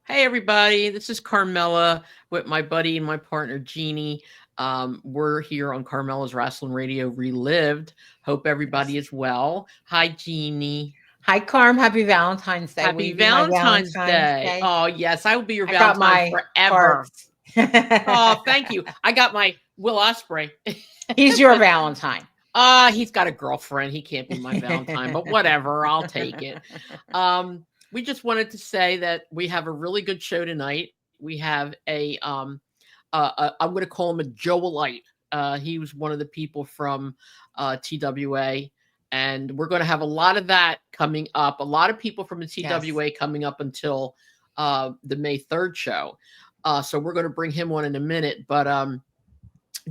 Hey, everybody. This is Carmela with my buddy and my partner, Jeannie. We're here on Carmela's Rasslin Radio Relived. Hope everybody Yes. is well. Hi, Jeannie. Hi, Carm. Happy Valentine's Day. Will Happy you be my Valentine's Valentine's Day. Day? Oh, yes. I will be your I got Valentine my forever. hearts. Oh, thank you. I got my Will Osprey. He's your Valentine. He's got a girlfriend. He can't be my Valentine, but whatever. I'll take it. We just wanted to say that we have a really good show tonight. We have I'm going to call him a Joelite. He was one of the people from TWA, and we're going to have a lot of that coming up. A lot of people from the Yes. TWA coming up until the May 3rd show. So we're going to bring him on in a minute, but And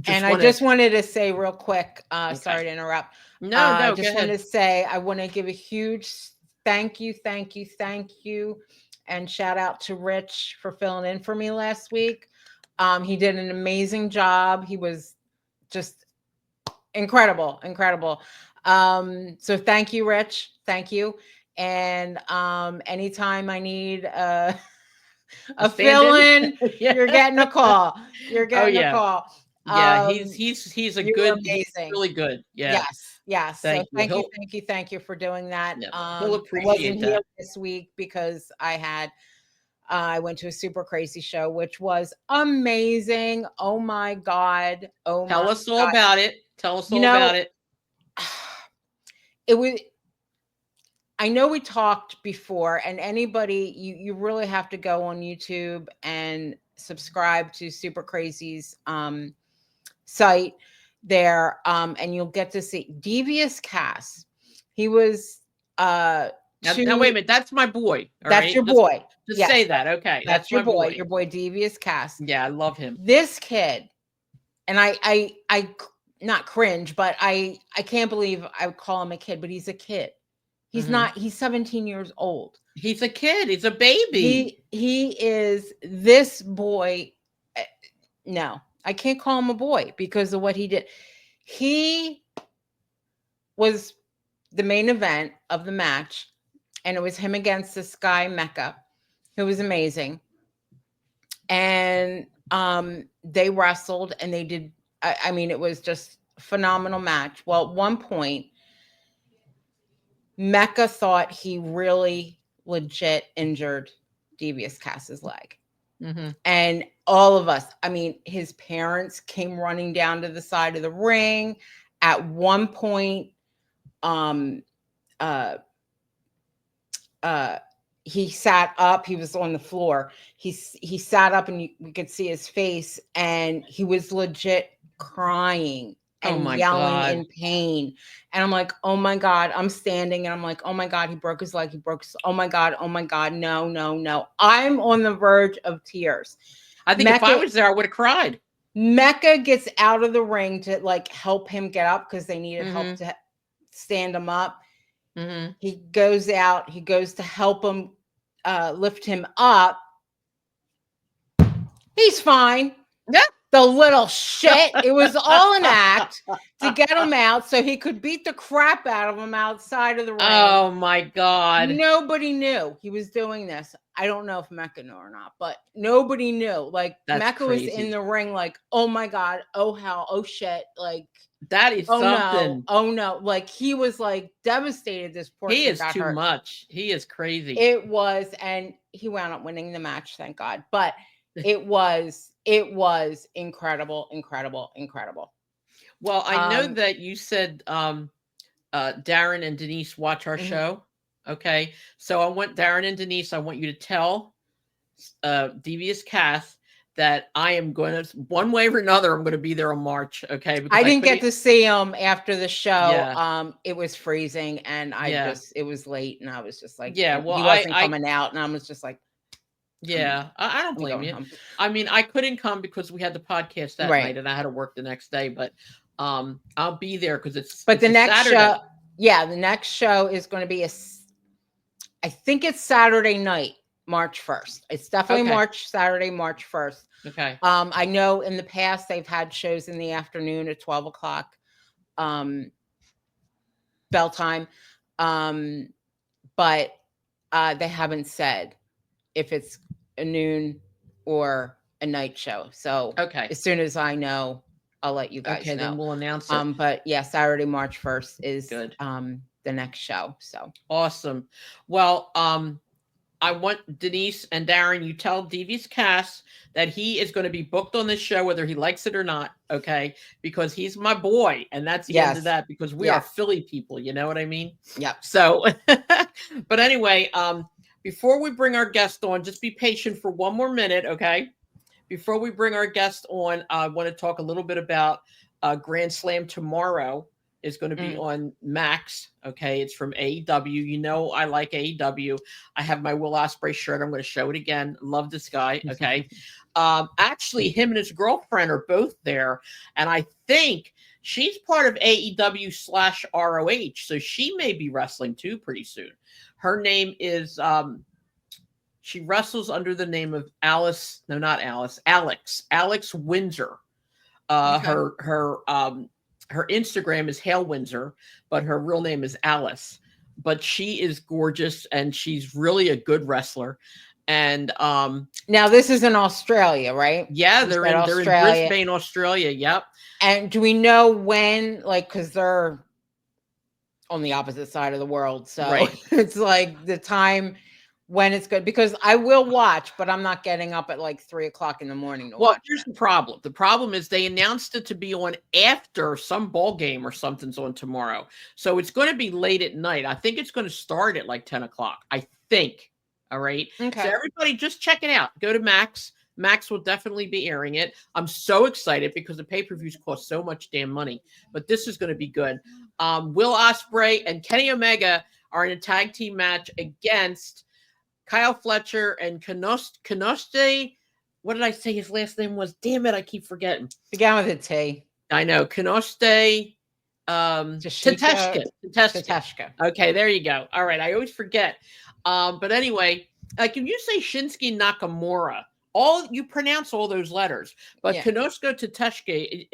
just I want to just wanted to say real quick, okay. sorry to interrupt. No, go Just wanted to ahead. say I want to give a huge thank you, and shout out to Rich for filling in for me last week. He did an amazing job. He was just incredible. So thank you, Rich. Thank you. And anytime I need A a stand-in. fill-in, Yeah. you're getting a call. You're Oh getting a yeah. call. Yeah, he's a You were good he's amazing. really good. Yeah. Yes. So Thank you. He'll thank you for doing that. yeah, he'll I wasn't appreciate here that. this week because I went to a super crazy show, which was amazing. Oh my God. Oh my Tell us all God. about it. Tell us You all about know, it. it was I know we talked before, and anybody, you really have to go on YouTube and subscribe to Super Crazy's site there, and you'll get to see Devious Cass. He was Now wait a two. minute. That's my boy. All That's right. your boy. Just Yes, say that. Okay. That's that's my boy. your boy Devious Cass. Yeah, I love him. This kid, and not cringe, but I can't believe I would call him a kid, but he's a kid. He's Hmm. not. He's 17 years old. He's a kid. He's a baby. He is this boy. eh, No, I can't call him a boy because of what he did. He was the main event of the match, and it was him against this guy Mecca, who was amazing. And they wrestled, and they did. I mean, it was just a phenomenal match. Well, at one point, Mecca thought he really legit injured Devious Cass's leg. Hmm. And all of us, I mean, his parents came running down to the side of the ring. At one point, um, uh, uh, he sat up. He was on the floor. He sat up, and we could see his face, and he was legit crying Oh and my yelling God. in pain. And I'm like, oh my God. I'm standing, and I'm like, oh my God, he broke his leg. Oh my God. Oh my God. No, no, no. I'm on the verge of tears. I think if I Mecca was there, I would have cried. Mecca gets out of the ring to like help him get up because they needed help Hmm. to stand him up. Hmm. He goes out, he goes to help him lift him up. He's fine. The little shit. It was all an act to get him out so he could beat the crap out of him outside of the ring. Oh my God. Nobody knew he was doing this. I don't know if Mecca knew or not, but nobody knew. Like That's Mecca was in crazy. the ring, like, oh my God, oh hell, oh shit, like, That is oh no, something. oh no. Like he was like devastated. This poor He kid is got too hurt. much. He is crazy. It was, and he wound up winning the match, thank God. But it was incredible. Well, I know Um, that you said Darren and Denise watch our mhm. show. Okay. So I want Darren and Denise, I want you to tell Devious Cass that I am going to, one way or another, I'm going to be there in March. Okay. Because I I didn't get couldn't, to see him after the show. yeah. It was freezing, and Yeah. it was late, and I was just like, Yeah. Well, he wasn't coming out, and I was just like, yeah, I don't I'm blame going you. home. I mean, I couldn't come because we had the podcast that Right. night and I had to work the next day, but I'll be there because But it's the a next show, Saturday. yeah, the next show is going to be I think it's Saturday night, March 1st. It's definitely Okay. Saturday, March 1st. Okay. I know in the past they've had shows in the afternoon at 12 o'clock, um, bell time. Um, but they haven't said if it's a noon or a night show. So Okay. as soon as I know, I'll let you guys Okay, then know. we'll announce it. But yeah, Saturday, March 1st is Good. the next show. So Awesome. Well, I want Denise and Darren, you tell Devious Cass that he is going to be booked on this show, whether he likes it or not. Okay. Because he's my boy. And that's the end of yes. that, because we Yeah. are Philly people. You know what I mean? Yep. So, but anyway, before we bring our guest on, just be patient for one more minute. Okay. Before we bring our guest on, I want to talk a little bit about Grand Slam tomorrow is going to be on Max. Okay. It's from AEW. You know, I like AEW. I have my Will Ospreay shirt. I'm going to show it again. Love this guy. Okay. Actually, him and his girlfriend are both there. And I think she's part of AEW/ROH. So she may be wrestling too pretty soon. Her name is, she wrestles under the name of Alex Windsor. Her Instagram is Hale Windsor, but her real name is Alice. But she is gorgeous and she's really a good wrestler. And now this is in Australia, right? Yeah, they're in Brisbane, Australia. Yep. And do we know when, like, because they're on the opposite side of the world, so right. It's like the time when it's good, because I will watch, but I'm not getting up at like 3:00 in the morning to watch. Here's the problem. The problem is they announced it to be on after some ball game or something's on tomorrow. So it's going to be late at night. I think it's going to start at like 10 o'clock. I think. All right. Okay. So everybody just check it out. Go to Max. Max will definitely be airing it. I'm so excited because the pay-per-views cost so much damn money, but this is going to be good. Will Ospreay and Kenny Omega are in a tag team match against Kyle Fletcher and Kenoste. What did I say his last name was? Damn it, I keep forgetting. Began with a T. I know. Kenoste. Tateshka. Okay, there you go. All right, I always forget. But anyway, like if you say Shinsuke Nakamura, you pronounce all those letters. But Konosuke Tateshka,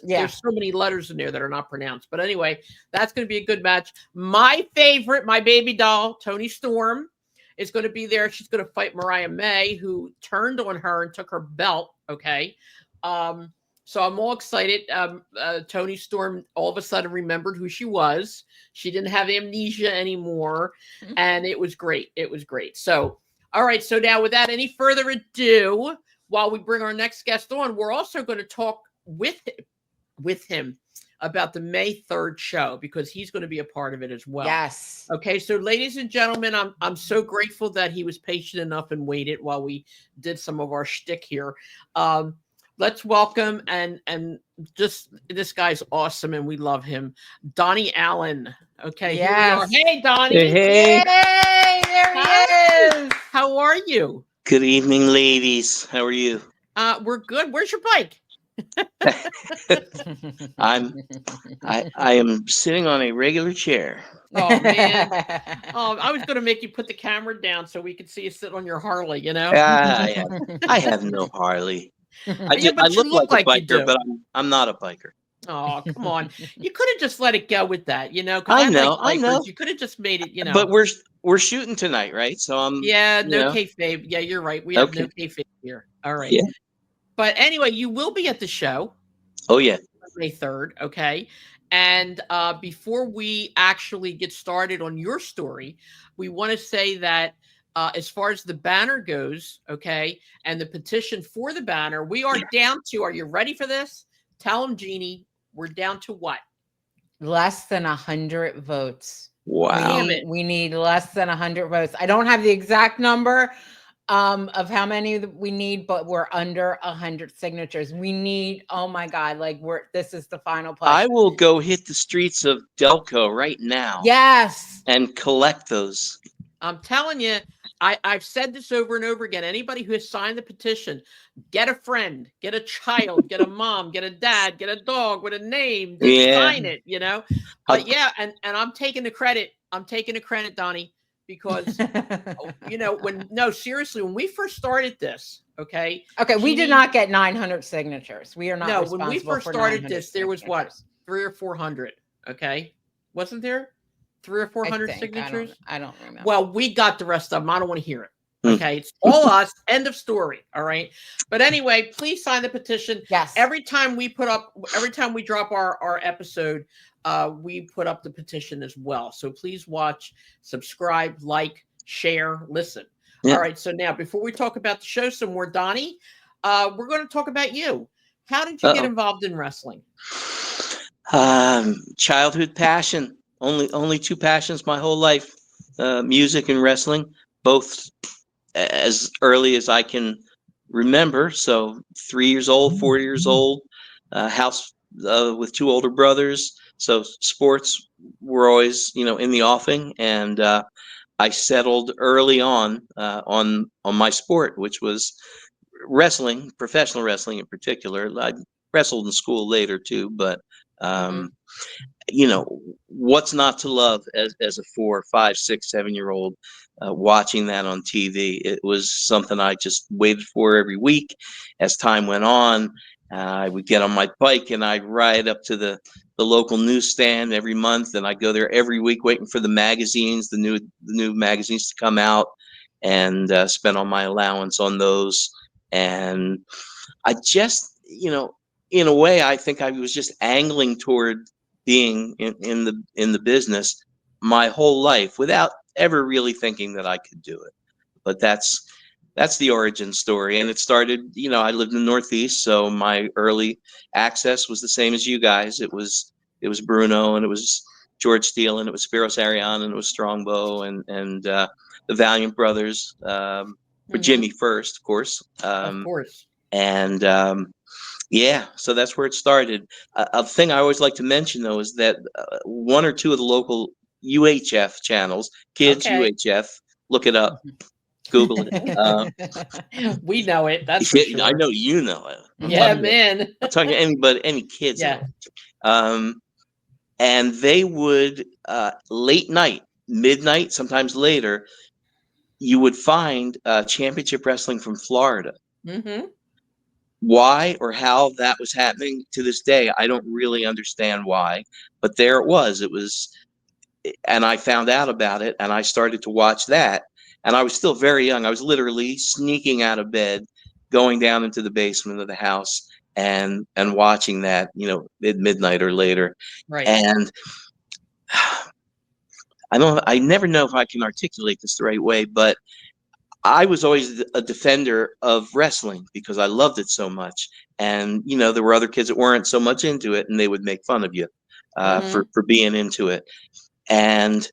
there's so many letters in there that are not pronounced. But anyway, that's going to be a good match. My favorite, my baby doll, Toni Storm, is going to be there. She's going to fight Mariah May, who turned on her and took her belt. Okay. So I'm all excited. Toni Storm all of a sudden remembered who she was. She didn't have amnesia anymore. And it was great. It was great. So, all right. So now without any further ado, while we bring our next guest on, we're also going to talk with him about the May 3rd show, because he's going to be a part of it as well. Yes. Okay. So ladies and gentlemen, I'm so grateful that he was patient enough and waited while we did some of our shtick here. Let's welcome and just, this guy's awesome and we love him, Donnie Allen. Okay. Yes. Hey, Donnie. Hey. Yay, there he is. How are you? Good evening, ladies. How are you? We're good. Where's your bike? I am sitting on a regular chair. Oh man! I was going to make you put the camera down so we could see you sit on your Harley. You know? I have no Harley. I look like a biker, but I'm not a biker. Oh, come on! You could have just let it go with that, you know. I know. You could have just made it, you know. But we're shooting tonight, right? So I'm. Yeah, no kayfabe. Yeah, you're right. We have no kayfabe here. All right. Yeah. But anyway, you will be at the show. Oh yeah. May 3rd. Okay. And before we actually get started on your story, we want to say that as far as the banner goes, okay, and the petition for the banner, we are down to, are you ready for this? Tell them, Jeannie, we're down to what? Less than 100 votes. Wow. We need less than 100 votes. I don't have the exact number of how many we need, but we're under 100 signatures. We need, oh my God, like this is the final push. I will go hit the streets of Delco right now. Yes. And collect those. I'm telling you, I've said this over and over again. Anybody who has signed the petition, get a friend, get a child, get a mom, get a dad, get a dog with a name, just sign it, you know? But and I'm taking the credit. I'm taking the credit, Donnie, because, you know, seriously, when we first started this, okay, we did not get 900 signatures. We are not responsible. When we first started this, there was what, 300 or 400, okay? Wasn't there 300 or 400 signatures? I don't remember. Well, we got the rest of them. I don't want to hear it. Okay, it's all us. End of story. All right. But anyway, please sign the petition. Yes. Every time we drop our episode, we put up the petition as well. So please watch, subscribe, like, share, listen. Yeah. All right. So now, before we talk about the show some more, Donnie, we're going to talk about you. How did you get involved in wrestling? Childhood passion. Only two passions my whole life: music and wrestling. Both as early as I can remember. So 3 years old, 4 years old, house with two older brothers. So sports were always, in the offing, and I settled early on my sport, which was wrestling, professional wrestling in particular. I wrestled in school later too, but what's not to love as a 4, 5, 6, 7 year old watching that on TV? It was something I just waited for every week. As time went on, I would get on my bike and I'd ride up to the local newsstand every month, and I'd go there every week waiting for the magazines, the new magazines to come out, and spend all my allowance on those. And I just, in a way, I think I was just angling toward being in the business my whole life without ever really thinking that I could do it. But that's the origin story. And it started, I lived in the Northeast, so my early access was the same as you guys. It was Bruno, and it was George Steele, and it was Spiros Arion, and it was Strongbow, and the Valiant Brothers, for Jimmy first, of course. And yeah, so that's where it started. A thing I always like to mention, though, is that one or two of the local UHF channels, Kids UHF, look it up, Google it. We know it. That's for sure. I know you know it. Man. I'm talking to anybody, any kids. Yeah. And they would late night, midnight, sometimes later, you would find championship wrestling from Florida. Why or how that was happening to this day, I don't really understand why, but there it was. And I found out about it, and I started to watch that, and I was still very young. I was literally sneaking out of bed, going down into the basement of the house, and watching that, at midnight or later. Right. And I never know if I can articulate this the right way, but I was always a defender of wrestling because I loved it so much. And, there were other kids that weren't so much into it, and they would make fun of you for being into it. And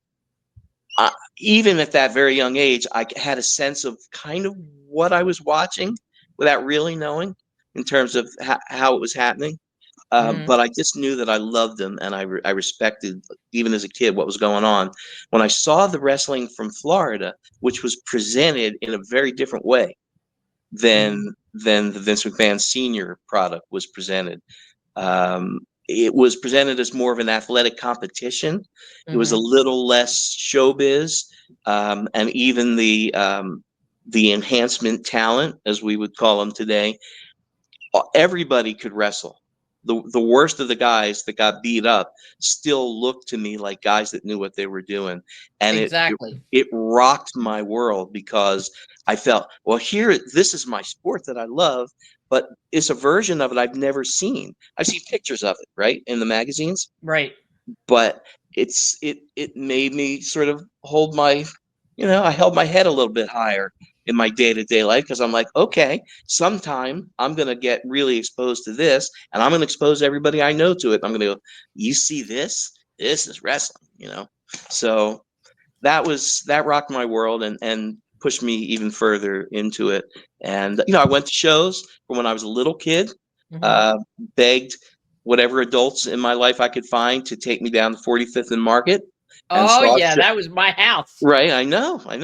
even at that very young age, I had a sense of kind of what I was watching without really knowing in terms of how it was happening. But I just knew that I loved them, and I respected, even as a kid, what was going on. When I saw the wrestling from Florida, which was presented in a very different way than the Vince McMahon Sr. product was presented. It was presented as more of an athletic competition. It was a little less showbiz, and even the enhancement talent, as we would call them today, everybody could wrestle. The worst of the guys that got beat up still looked to me like guys that knew what they were doing. And it rocked my world, because I felt, well, this is my sport that I love, but it's a version of it I've never seen. I've seen pictures of it, right, in the magazines. Right. But it made me sort of hold my, I held my head a little bit higher in my day-to-day life, because I'm like, okay, sometime I'm going to get really exposed to this, and I'm going to expose everybody I know to it. I'm going to go, you see this? This is wrestling, So that rocked my world and pushed me even further into it. And, I went to shows from when I was a little kid, begged whatever adults in my life I could find to take me down to 45th and Market. Oh, yeah, that was my house. Right, I know. I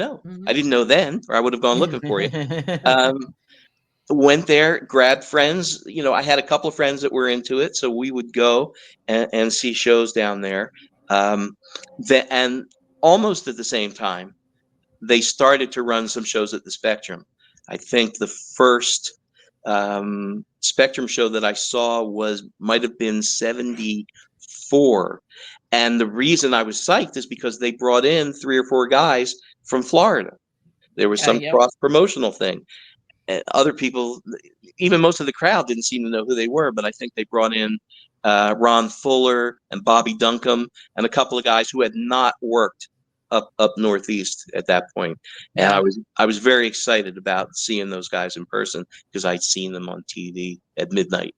didn't know then, or I would have gone looking for you. Went there, grabbed friends. I had a couple of friends that were into it, so we would go and see shows down there. And almost at the same time, they started to run some shows at the Spectrum. I think the first Spectrum show that I saw might have been 74. And the reason I was psyched is because they brought in 3 or 4 guys from Florida. There was Yeah, some yep. cross promotional thing. And other people, even most of the crowd, didn't seem to know who they were. But I think they brought in Ron Fuller and Bobby Duncombe and a couple of guys who had not worked up northeast at that point. And Yeah. I was very excited about seeing those guys in person because I'd seen them on TV at midnight.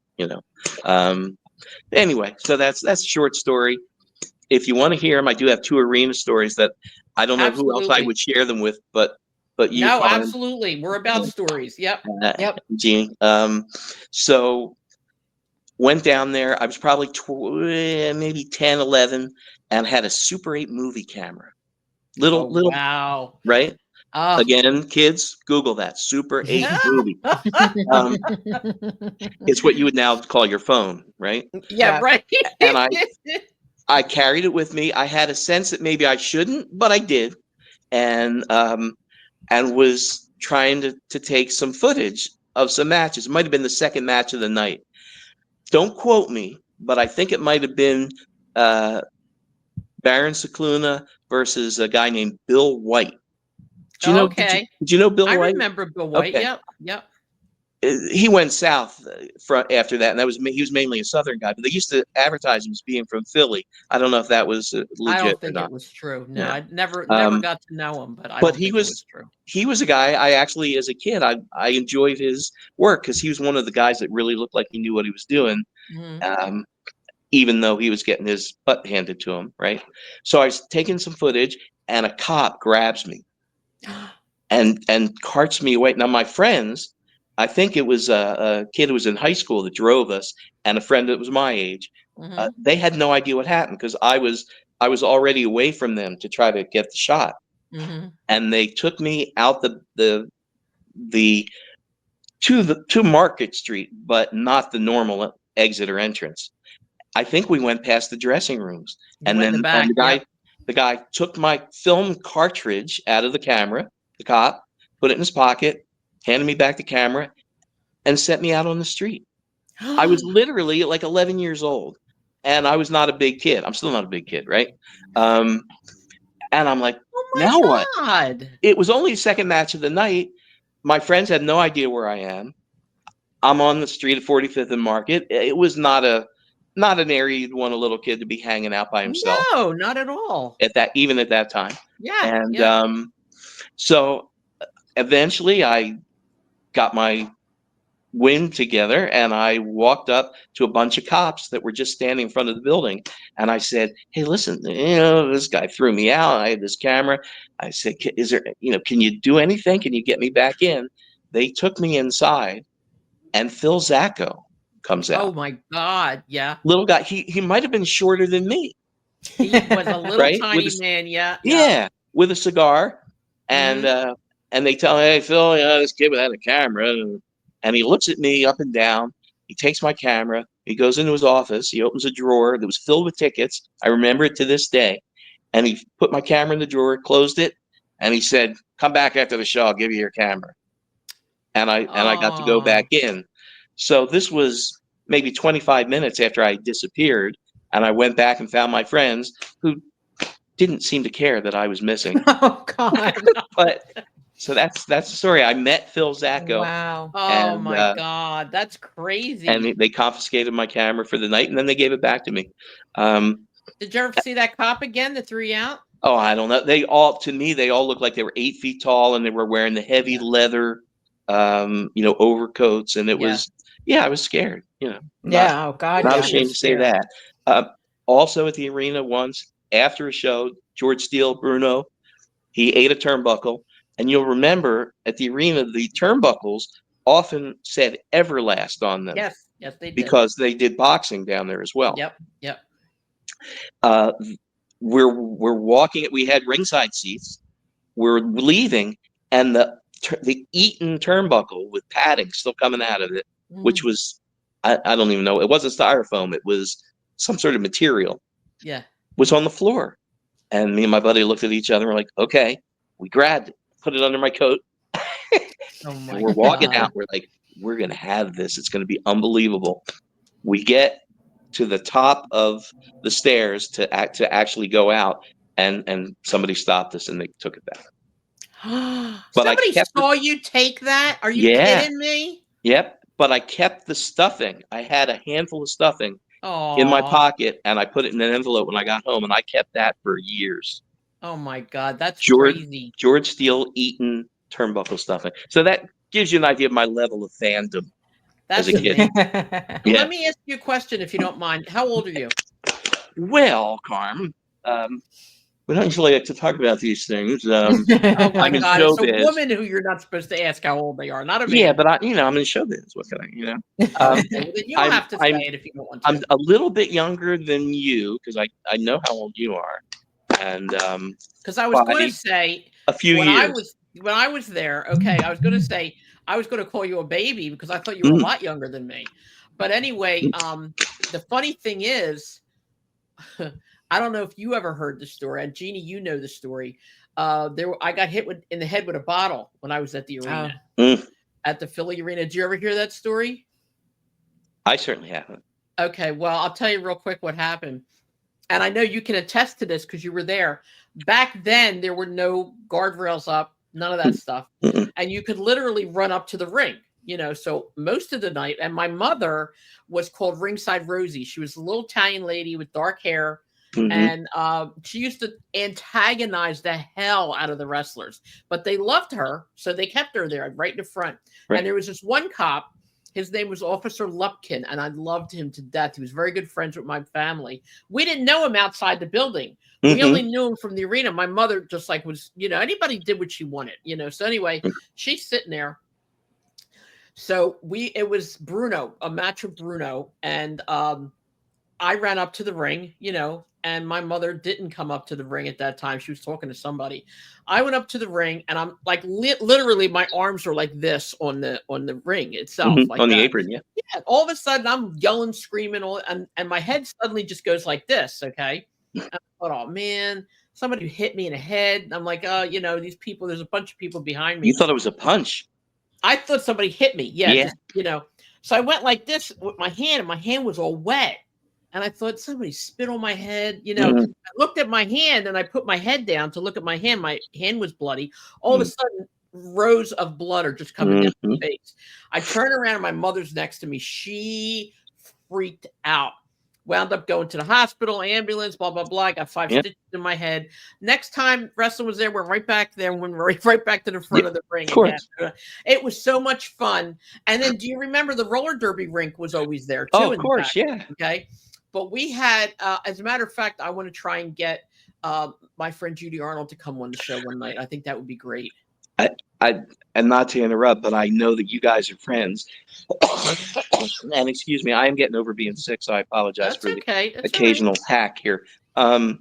Anyway, so that's a short story. If you want to hear them, I do have 2 arena stories that I don't know who else I Absolutely. would share them with, but you No, probably, absolutely. We're about stories. Yep. Yep. Jeannie. So went down there. I was probably maybe 10, 11, and had a Super 8 movie camera. Oh, Little, wow. right? Oh. Again, kids, Google that Super 8 movie. It's what you would now call your phone, right? Yeah, right. And I carried it with me. I had a sense that maybe I shouldn't, but I did, and was trying to take some footage of some matches. It might have been the second match of the night. Don't quote me, but I think it might have been Baron Cicluna versus a guy named Bill White. Do you know? Okay. Did you know Bill I White? remember Bill White. Okay. Yep. He went south after that, and he was mainly a Southern guy. But they used to advertise him as being from Philly. I don't know if that was I legit don't or think not. it was true. No, Yeah. I never got to know him, but I But don't think it was true. he was a guy I actually, as a kid, I enjoyed his work because he was one of the guys that really looked like he knew what he was doing, Mhm. even though he was getting his butt handed to him, right? So I was taking some footage, and a cop grabs me and carts me away. Now my friends, I think it was a kid who was in high school that drove us, and a friend that was my age. Mhm. They had no idea what happened because I was already away from them to try to get the shot, Mhm. and they took me out the to Market Street, but not the normal exit or entrance. I think we went past the dressing rooms, You and went in the then back. Yep. the guy took my film cartridge out of the camera. The cop put it in his pocket, handed me back the camera, and set me out on the street. I was literally like 11 years old, and I was not a big kid. I'm still not a big kid, right? Um, and I'm like, Oh now what? my God. It was only the second match of the night. My friends had no idea where I am. I'm on the street at 45th and Market. It was not an area you'd want a little kid to be hanging out by himself No, not at all. even at that time. Yeah. And Yeah. so eventually I got my wind together, and I walked up to a bunch of cops that were just standing in front of the building, and I said, "Hey, listen, this guy threw me out. I had this camera." I said, "Is there, can you do anything? Can you get me back in?" They took me inside, and Phil Zacco comes Oh out. my God. Yeah. Little guy. He might have been shorter than me, He was a little right? tiny man. Yeah. Yeah. Yeah, with a cigar, and Mhm. uh, and they tell me, "Hey, Phil, this kid without a camera," and he looks at me up and down. He takes my camera. He goes into his office. He opens a drawer that was filled with tickets. I remember it to this day. And he put my camera in the drawer, closed it, and he said, "Come back after the show. I'll give you your camera." And I got to go back Oh. in. So this was maybe 25 minutes after I disappeared, and I went back and found my friends who didn't seem to care that I was missing. Oh God. But so that's the story. I met Phil Zacco, Wow. Oh and my God. That's crazy. they confiscated my camera for the night, and then they gave it back to me. Did you ever see that cop again that threw you out? Oh, I don't know. To me, they all looked like they were 8 feet tall, and they were wearing the heavy Yeah. leather, overcoats, and it Yeah. was, yeah, I was scared. Yeah. Oh God. Not Yeah. ashamed to say that. Also at the arena once after a show, George Steele, Bruno, he ate a turnbuckle, and you'll remember at the arena the turnbuckles often said Everlast on them Yes. Yes, they did. because they did boxing down there as well. Yep. Yep. Uh, we're walking. We had ringside seats. We're leaving, and the Eaton turnbuckle with padding still coming out of it, which Mhm. was I don't even know. It wasn't styrofoam. It was some sort of material. Yeah. Was on the floor, and me and my buddy looked at each other. And we're like, okay. We grabbed it, put it under my coat, Oh and my we're walking God. out. We're like, we're gonna have this. It's gonna be unbelievable. We get to the top of the stairs to actually go out, and somebody stopped us and they took it back. But I Somebody kept saw you take that? Are you Yeah. kidding me? Yep. But I kept the stuffing. I had a handful of stuffing in my Oh, pocket, and I put it in an envelope when I got home, and I kept that for years. oh my God, that's George crazy. George Steele Eaton turnbuckle stuffing. So that gives you an idea of my level of fandom as That's a kid. amazing. Well, Yeah. let me ask you a question if you don't mind. How old are you? Well, Carm, we don't usually like to talk about these things. Oh my I'm in God, it's a showbiz. woman who you're not supposed to ask how old they are, not a man. Yeah, but I'm in showbiz. What can I? Okay, well, then you don't have to say I'm it if you don't want I'm to. a little bit younger than you because I know how old you are, and Because I was going by to say a few when years. I was there, okay, I was going to say I was going to call you a baby because I thought you were a lot younger than me. But anyway, the funny thing is, I don't know if you ever heard the story, and Jeannie, you know the story. I got hit in the head with a bottle when I was at the arena, at the Philly arena. Did you ever hear that story? I certainly haven't. Okay, well, I'll tell you real quick what happened. And I know you can attest to this because you were there. Back then, there were no guardrails up, none of that stuff. And you could literally run up to the ring, so most of the night. And my mother was called Ringside Rosie. She was a little Italian lady with dark hair. And she used to antagonize the hell out of the wrestlers. But they loved her, so they kept her there right in the front. Right. And there was this one cop. His name was Officer Lupkin, and I loved him to death. He was very good friends with my family. We didn't know him outside the building. We only knew him from the arena. My mother just was, anybody did what she wanted, So anyway, she's sitting there. So it was Bruno, a match with Bruno, and I ran up to the ring, and my mother didn't come up to the ring at that time. She was talking to somebody. I went up to the ring, and I'm like, literally, my arms were like this on the ring itself, like on that. the apron, yeah. Yeah. All of a sudden, I'm yelling, screaming, and my head suddenly just goes like this. Okay. And I thought, oh man, somebody hit me in the head. And I'm like, oh, these people. There's a bunch of people behind me. You thought it was a punch? I thought somebody hit me. Yeah. Just, So I went like this with my hand, and my hand was all wet. And I thought somebody spit on my head. I looked at my hand and I put my head down to look at my hand. My hand was bloody. All of a sudden, rows of blood are just coming down my face. I turn around and my mother's next to me. She freaked out. Wound up going to the hospital, ambulance, blah, blah, blah. I got 5 stitches in my head. Next time wrestling was there, we're right back there. Went right back to the front of the ring again. It was so much fun. And then do you remember the roller derby rink was always there too? Oh, of course, yeah. Okay. But we had, as a matter of fact, I want to try and get my friend Judy Arnold to come on the show one night. I think that would be great. And not to interrupt, but I know that you guys are friends. And excuse me, I am getting over being sick, so I apologize for the occasional hack here. I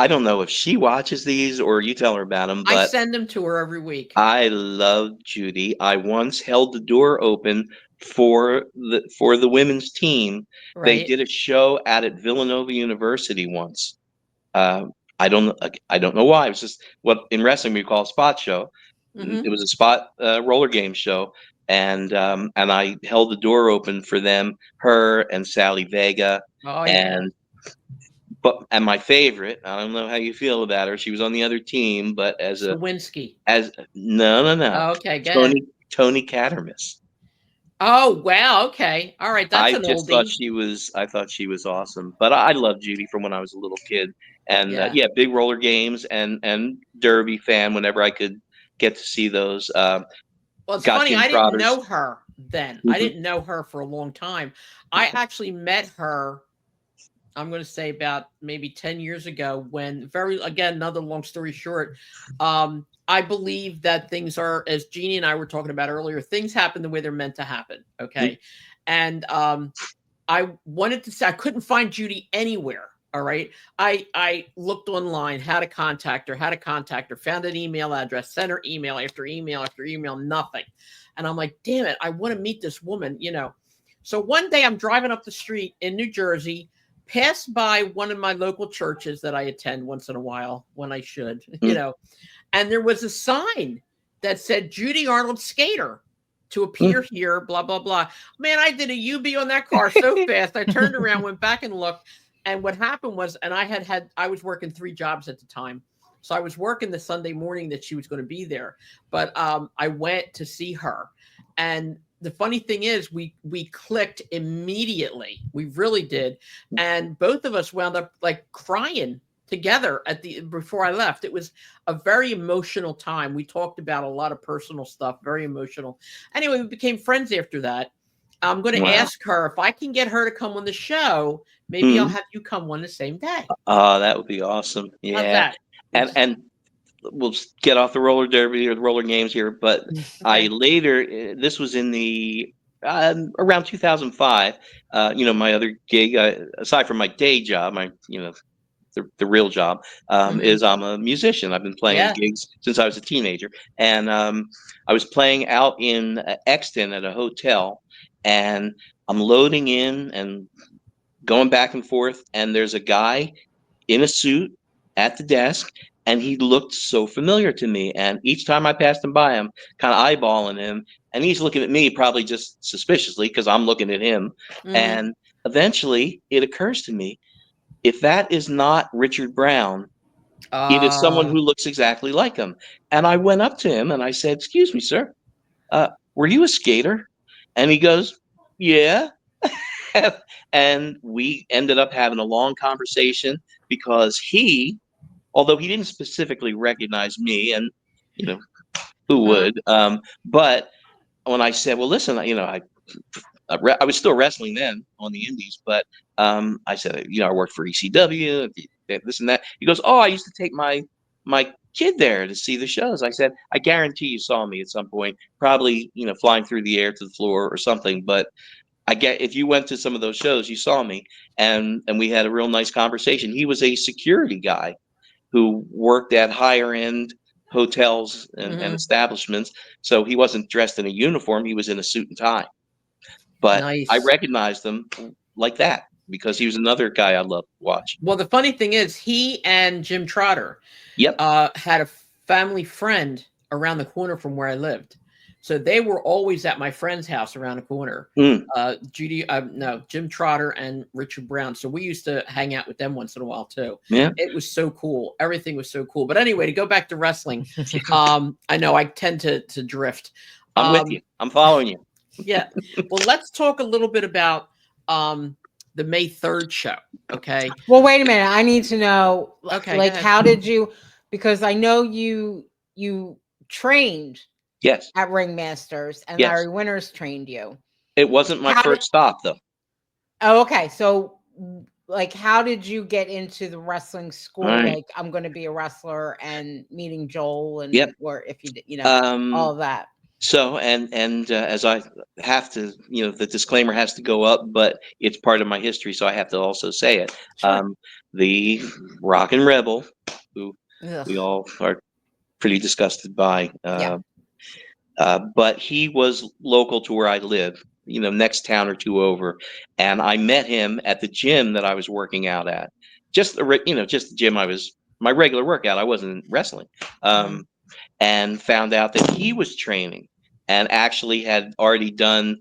don't know if she watches these or you tell her about them, but I send them to her every week. I love Judy. I once held the door open for the women's team. Right. They did a show at Villanova University once. I don't know why. It was just what in wrestling we call a spot show. It was a spot roller game show, and I held the door open for them, her and Sally Vega, and my favorite. I don't know how you feel about her. She was on the other team, but Lewinsky. No. Oh, okay, Tony Cattermas. Oh wow, okay, all right. That's an oldie. I thought she was awesome, but I loved Judy from when I was a little kid, and big roller games and derby fan whenever I could get to see those. Well, it's funny. I didn't know her then. I didn't know her for a long time. I actually met her. I'm going to say about maybe 10 years ago when another long story short, I believe that things are, as Jeannie and I were talking about earlier, things happen the way they're meant to happen. Okay. And I wanted to say, I couldn't find Judy anywhere. All right. I looked online, how to contact her, found an email address, sent her email after email after email, nothing. And I'm like, damn it, I want to meet this woman, So one day I'm driving up the street in New Jersey, passed by one of my local churches that I attend once in a while when I should, and there was a sign that said Judy Arnold Skater to appear here, blah, blah, blah. Man, I did a UB on that car so fast. I turned around, went back and looked. And what happened was, and I was working 3 jobs at the time. So I was working the Sunday morning that she was going to be there, but I went to see her, and the funny thing is, we clicked immediately. We really did, and both of us wound up like crying together at the before I left. It was a very emotional time. We talked about a lot of personal stuff, very emotional. Anyway, we became friends after that. I'm going to Wow. ask her if I can get her to come on the show. Maybe I'll Mhm. have you come on the same day. Oh, that would be awesome. How's Yeah. that? And we'll just get off the roller derby or the roller games here, but I Okay. later, this was in the around 2005. My other gig, aside from my day job, the real job, Mhm. is I'm a musician. I've been playing Yeah. gigs since I was a teenager, and I was playing out in Exton at a hotel, and I'm loading in and going back and forth, and there's a guy in a suit at the desk, and he looked so familiar to me. And each time I passed him by, I'm kind of eyeballing him, and he's looking at me probably just suspiciously because I'm looking at him. Mhm. And eventually, it occurs to me, if that is not Richard Brown, it is someone Uh, who looks exactly like him. And I went up to him and I said, "Excuse me, sir, were you a skater?" And he goes, "Yeah." And we ended up having a long conversation because although he didn't specifically recognize me, and you know who mhm. would, but when I said, "Well, listen, I was still wrestling then on the Indies," but I said, I worked for ECW, this and that. He goes, "Oh, I used to take my kid there to see the shows." I said, "I guarantee you saw me at some point, probably flying through the air to the floor or something, but." I get if you went to some of those shows, you saw me, and we had a real nice conversation. He was a security guy who worked at higher end hotels and Mhm. establishments, so he wasn't dressed in a uniform. He was in a suit and tie. But I Nice. recognized him like that because he was another guy I loved to watch. Well, the funny thing is, he and Jim Trotter Yep. had a family friend around the corner from where I lived. So they were always at my friend's house around the corner. Mm, Judy, no, Jim Trotter and Richard Brown. So we used to hang out with them once in a while too. yeah. It was so cool. Everything was so cool. But anyway, to go back to wrestling, I know I tend to drift. I'm with you. Um, I'm following you. yeah. Well, let's talk a little bit about um, the May 3rd show. Okay. Well, wait a minute. I need to know, Okay. Go like, ahead. how did you? Because I know you trained Yes. at Ringmasters, and Yes. Larry Winters trained you. It wasn't my How did? first stop though. Oh, okay. So, like, how did you get into the wrestling All school? right. Like, I'm going to be a wrestler, and meeting Joel, Yep. and or if you, Um, all of that. So, and as I have to, the disclaimer has to go up, but it's part of my history, so I have to also say it. Sure. The Rock and Rebel, who we Ugh. all are pretty disgusted by, Yeah. but he was local to where I live, next town or two over, and I met him at the gym that I was working out at, just the gym I was my regular workout. I wasn't wrestling. Mhm. Um, and found out that he was training and actually had already done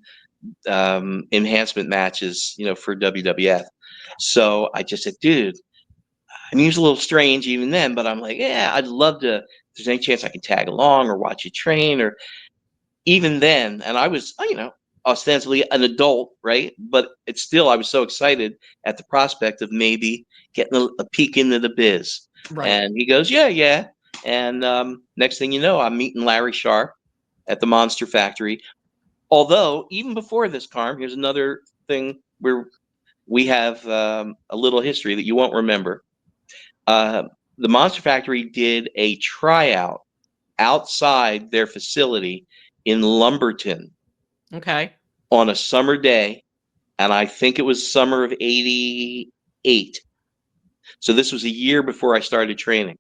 enhancement matches, for WWF. So I just said, dude, I mean, he was a little strange even then, but I'm like, yeah, I'd love to. If there's any chance I can tag along or watch you train, or even then, and I was, ostensibly an adult, right? But it's still, I was so excited at the prospect of maybe getting a peek into the biz. Right. And he goes, yeah, yeah. And next thing you know, I'm meeting Larry Sharp at the Monster Factory. Although, even before this, Carm, here's another thing where we have a little history that you won't remember. Uh, the Monster Factory did a tryout outside their facility in Lumberton Okay. on a summer day, and I think it was summer of '88. So this was a year before I started training,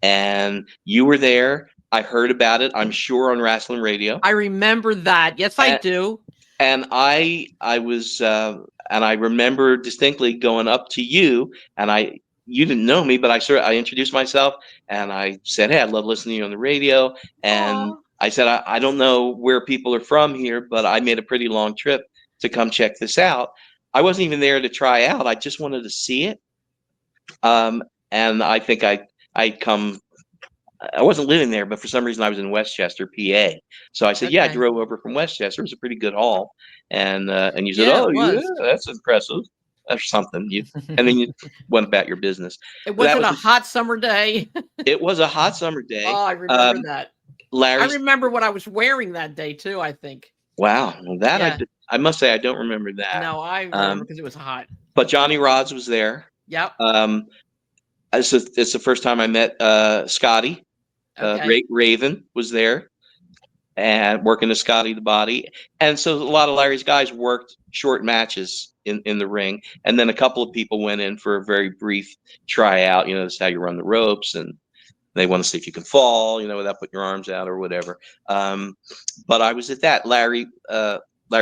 and you were there. I heard about it, I'm sure, on Rasslin Radio, I remember that. Yes, I and do. I was and I remember distinctly going up to you, and you didn't know me, but I introduced myself, and I said, "Hey, I love listening to you on the radio," and Oh, I said, I don't know where people are from here, but I made a pretty long trip to come check this out. I wasn't even there to try out. I just wanted to see it. Um, and I think I come I wasn't living there, but for some reason I was in Westchester, PA. So I said, "Yeah, I Okay. drove over from Westchester. It was a pretty good haul." And you said, Yeah, "Oh, it yeah, was. that's impressive," or something. And then you went about your business. It But that wasn't was a hot summer day. it was a hot summer Oh, day. I remember that. I Larry's remember what I was wearing that day too, I think. wow, well, that Yeah. I must say I don't remember that. No, I remember Um, because it was hot. but Johnny Rods was there. Yep. Um, it's the first time I met Scotty. Okay. Raven was there and working to Scotty the Body. And so a lot of Larry's guys worked short matches in the ring. And then a couple of people went in for a very brief tryout. You know, this is how you run the ropes, and they want to see if you can fall, you know, without putting your arms out or whatever. But I was at that. Larry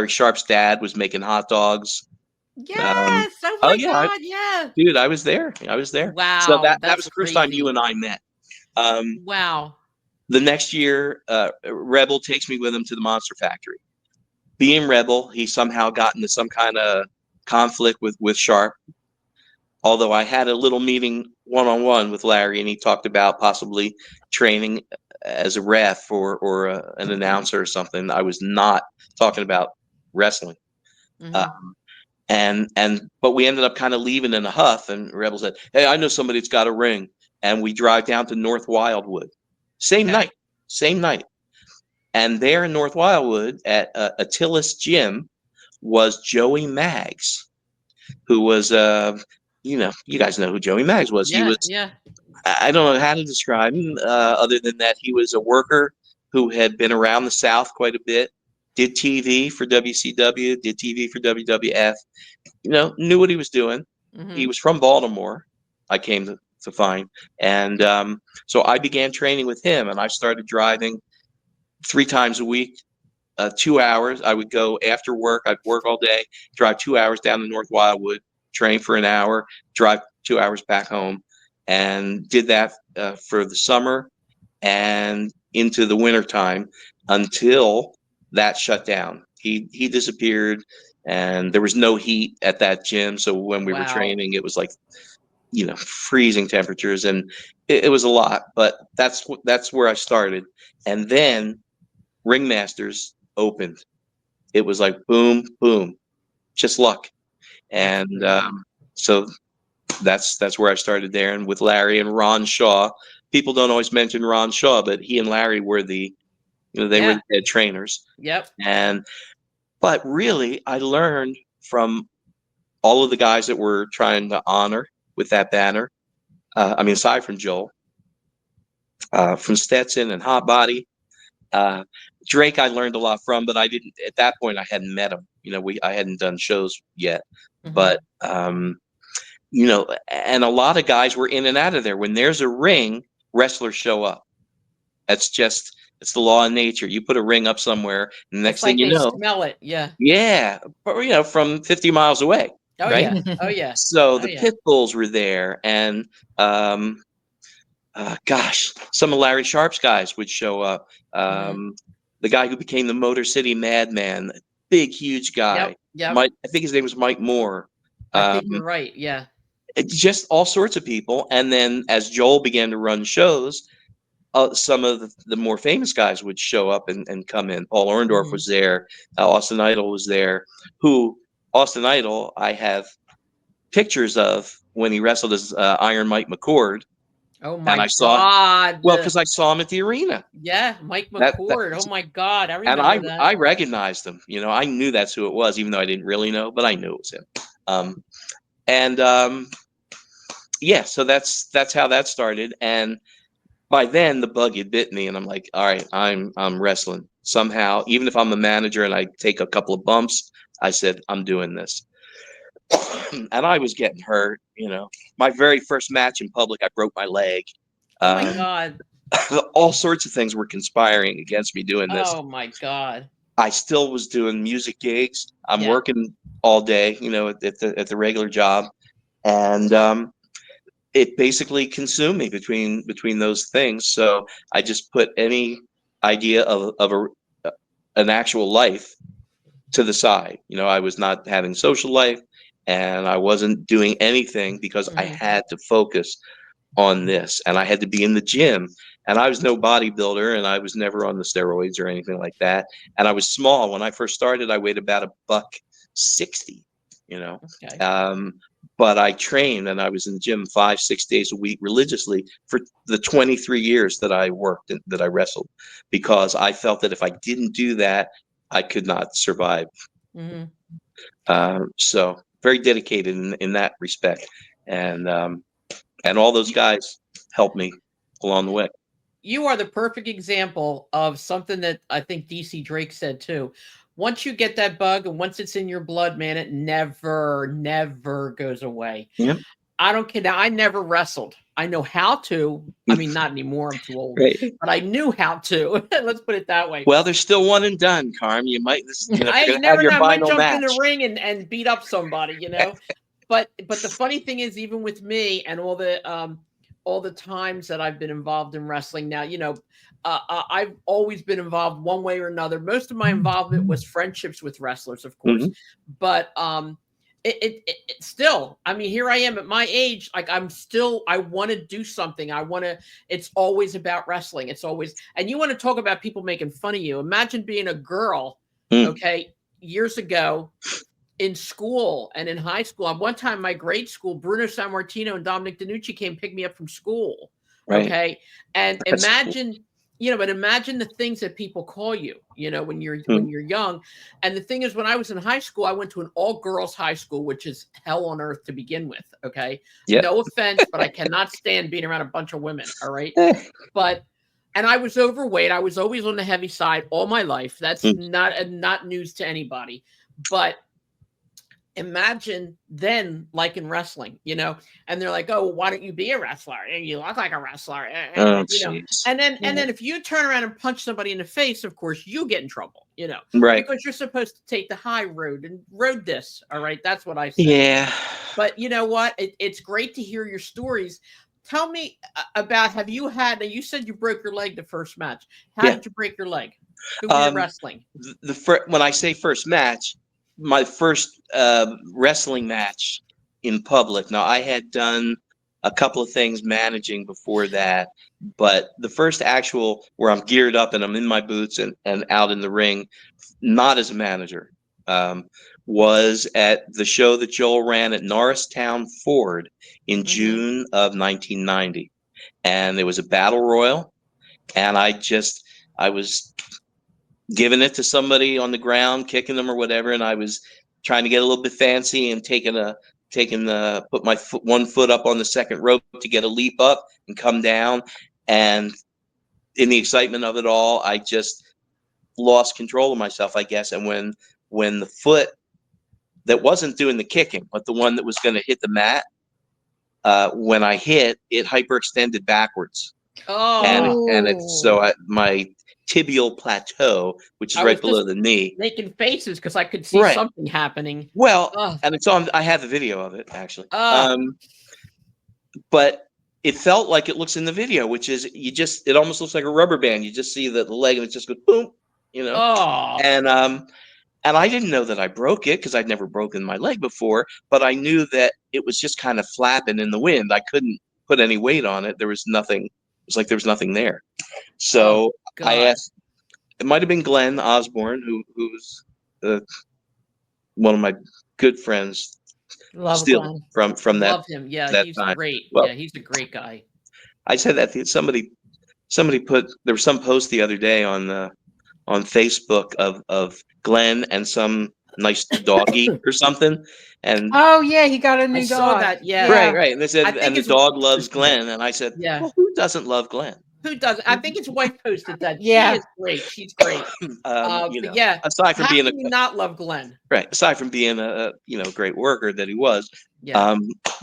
Sharp's dad was making hot dogs. Um, Yes. Oh oh my yeah, God. Yeah. dude, I was there. I was there. So Wow. that was That's the first time you crazy. and I met. Um, Wow. the next year, Rebel takes me with him to the Monster Factory. Being Rebel, he somehow got into some kind of conflict with Sharp. Although I had a little meeting one-on-one with Larry, and he talked about possibly training as a ref or an announcer or something. I was not talking about wrestling. Hmm. Um, but we ended up kind of leaving in a huff, and Rebel said, "Hey, I know somebody that's got a ring," and we drive down to North Wildwood. Same Okay. night, same night. And there in North Wildwood at Attila's Gym was Joey Maggs, who was, you guys know who Joey Maggs was. He Yeah. was, Yeah. I don't know how to describe him other than that he was a worker who had been around the South quite a bit, did TV for WCW, did TV for WWF, knew what he was doing. He Hmm. was from Baltimore, I came to find. And so I began training with him, and I started driving 3 times a week, 2 hours. I would go after work. I'd work all day, drive 2 hours down to North Wildwood, train for an hour, drive 2 hours back home, and did that for the summer and into the winter time until that shut down. He disappeared, and there was no heat at that gym. So when we were Wow. training, it was like freezing temperatures, and it was a lot. But that's where I started, and then Ringmasters opened. It was like boom, boom, just luck. That's And crazy. so that's where I started there. And with Larry and Ron Shaw, people don't always mention Ron Shaw, but he and Larry were they were Yeah. the head trainers. Yep. And but really, I learned from all of the guys that were trying to honor with that banner. I mean, aside from Joel, from Stetson and Hot Body, Uh, Drake, I learned a lot from, but I didn't at that point. I hadn't met him. I hadn't done shows yet, Hmm. but and a lot of guys were in and out of there. When there's a ring, wrestlers show up. It's the law of nature. You put a ring up somewhere, and the It's next thing like you they know, smell it. Yeah. yeah, but from 50 miles away, Oh right? yeah. Oh yeah. So Oh the yeah. pit bulls were there, and um, gosh, some of Larry Sharp's guys would show up. Hmm. The guy who became the Motor City Madman, big, huge Yep. guy. Yep. Mike, I think his name was Mike Moore. I think Um, you're right. Yeah. just all sorts of people. And then as Joel began to run shows, some of the more famous guys would show up and come in. Paul Orndorff Hmm. was there. Austin Idol was there. Who Austin Idol, I have pictures of when he wrestled as Iron Mike McCord, Oh and my I saw God. because I saw him at the arena. Yeah. Mike That McCord. Oh my God. I and remember that. I recognized him. I knew that's who it was, even though I didn't really know, but I knew it was him. Um, and yeah, so that's how that started. And by then, the bug had bit me, and I'm like, all right, I'm wrestling somehow. Even if I'm the manager and I take a couple of bumps, I said I'm doing this. And I was getting hurt. My very first match in public, I broke my leg. Oh my Um, God. all sorts of things were conspiring against me doing this. Oh my God. I still was doing music gigs. I'm Yeah. working all day, at the regular job, and it basically consumed me between those things. So I just put any idea of an actual life to the side. I was not having social life, and I wasn't doing anything because I Hmm. had to focus on this, and I had to be in the gym And I was no bodybuilder, and I was never on the steroids or anything like that. And I was small when I first started. I weighed about $160, you know. Okay. But I trained, and I was in the gym 5-6 days a week religiously for the 23 years that I worked and that I wrestled, because I felt that if I didn't do that, I could not survive. Mm-hmm. So very dedicated in that respect, and all those guys helped me along the way. You are the perfect example of something that I think DC Drake said too. Once you get that bug and once it's in your blood, man, it never goes away. Yeah. I don't care. Now, I never wrestled. I know how to. I mean, not anymore. I'm too old. Right. But I knew how to. Let's put it that way. Well, there's still one and done, Carm. You might, you're I gonna never have your know. I might final jump match. in the ring and beat up somebody, you know. But the funny thing is, even with me and all the times that I've been involved in wrestling now, you know, I've always been involved one way or another. Most of my involvement was friendships with wrestlers, of course. Mm-hmm. But it still, I mean, here I am at my age, like I want to do something. It's always about wrestling. It's always, and you want to talk about people making fun of you. Imagine being a girl, okay, years ago in school and in high school. At one time, my grade school, Bruno Sammartino and Dominic DiNucci came pick me up from school. Right. Okay. And That's imagine, you know, but imagine the things that people call you, you know, when you're young. And the thing is, when I was in high school, I went to an all girls high school, which is hell on earth to begin with. Okay. Yep. No offense, but I cannot stand being around a bunch of women. All right. And I was overweight. I was always on the heavy side all my life. That's not news to anybody. But imagine then, like in wrestling, you know, and they're like, "Oh, well, why don't you be a wrestler? You look like a wrestler." And, you know, and then if you turn around and punch somebody in the face, of course, you get in trouble, you know, right, because you're supposed to take the high road and road this. All right, that's what I say. Yeah. But you know what? It's great to hear your stories. Tell me about, have you had? You said you broke your leg the first match. How did you break your leg? Who were you wrestling? When I say first match, my first wrestling match in public. Now, I had done a couple of things managing before that, but the first actual where I'm geared up and I'm in my boots and out in the ring, not as a manager, was at the show that Joel ran at Norristown Ford in June of 1990. And there was a battle royal, and I was giving it to somebody on the ground, kicking them or whatever, and I was trying to get a little bit fancy and put my one foot up on the second rope to get a leap up and come down. And in the excitement of it all, I just lost control of myself, I guess. And when the foot that wasn't doing the kicking, but the one that was going to hit the mat, when I hit, it hyperextended backwards. Oh, and it's my tibial plateau, which is right below the knee. Making faces because I could see something happening. Well, and it's on. I have the video of it actually. But it felt like it looks in the video, which is it almost looks like a rubber band. You just see the leg and it just goes boom, you know. Oh. And I didn't know that I broke it because I'd never broken my leg before, but I knew that it was just kind of flapping in the wind. I couldn't put any weight on it. There was nothing. It was like there was nothing there. So I asked. It might have been Glenn Osborne, who's one of my good friends. Love Glenn. From that. Love him. Yeah, he's time. Great. Well, yeah, he's a great guy. I said that somebody put, there was some post the other day on Facebook of Glenn and some nice doggy or something. And oh yeah, he got a new dog. Saw that, yeah. Right. And they said, and the dog loves Glenn. And I said, well, who doesn't love Glenn? Who doesn't? I think his wife posted that. Yeah. She is great. She's great. But yeah, aside from being not love Glenn. Right. Aside from being a great worker that he was,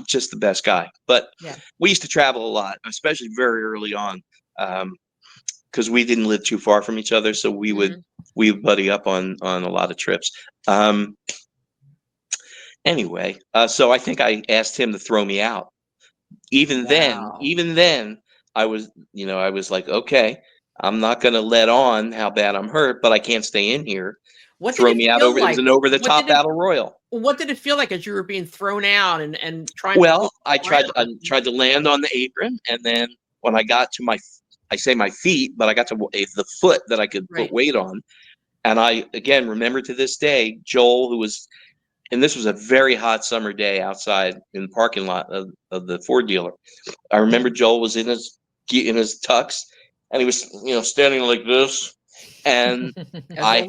just the best guy. But we used to travel a lot, especially very early on, because we didn't live too far from each other. So we would buddy up on a lot of trips. Anyway, so I think I asked him to throw me out. Even then, I was like, okay, I'm not going to let on how bad I'm hurt, but I can't stay in here. Throw me out over. It was an over-the-top battle royal. What did it feel like as you were being thrown out and trying? Well, I tried to land on the apron, and then when I got to my I say my feet, but I got to the foot that I could put weight on. And I, again, remember to this day, Joel, who was, and this was a very hot summer day outside in the parking lot of the Ford dealer. I remember Joel was in his tux, and he was, standing like this, and I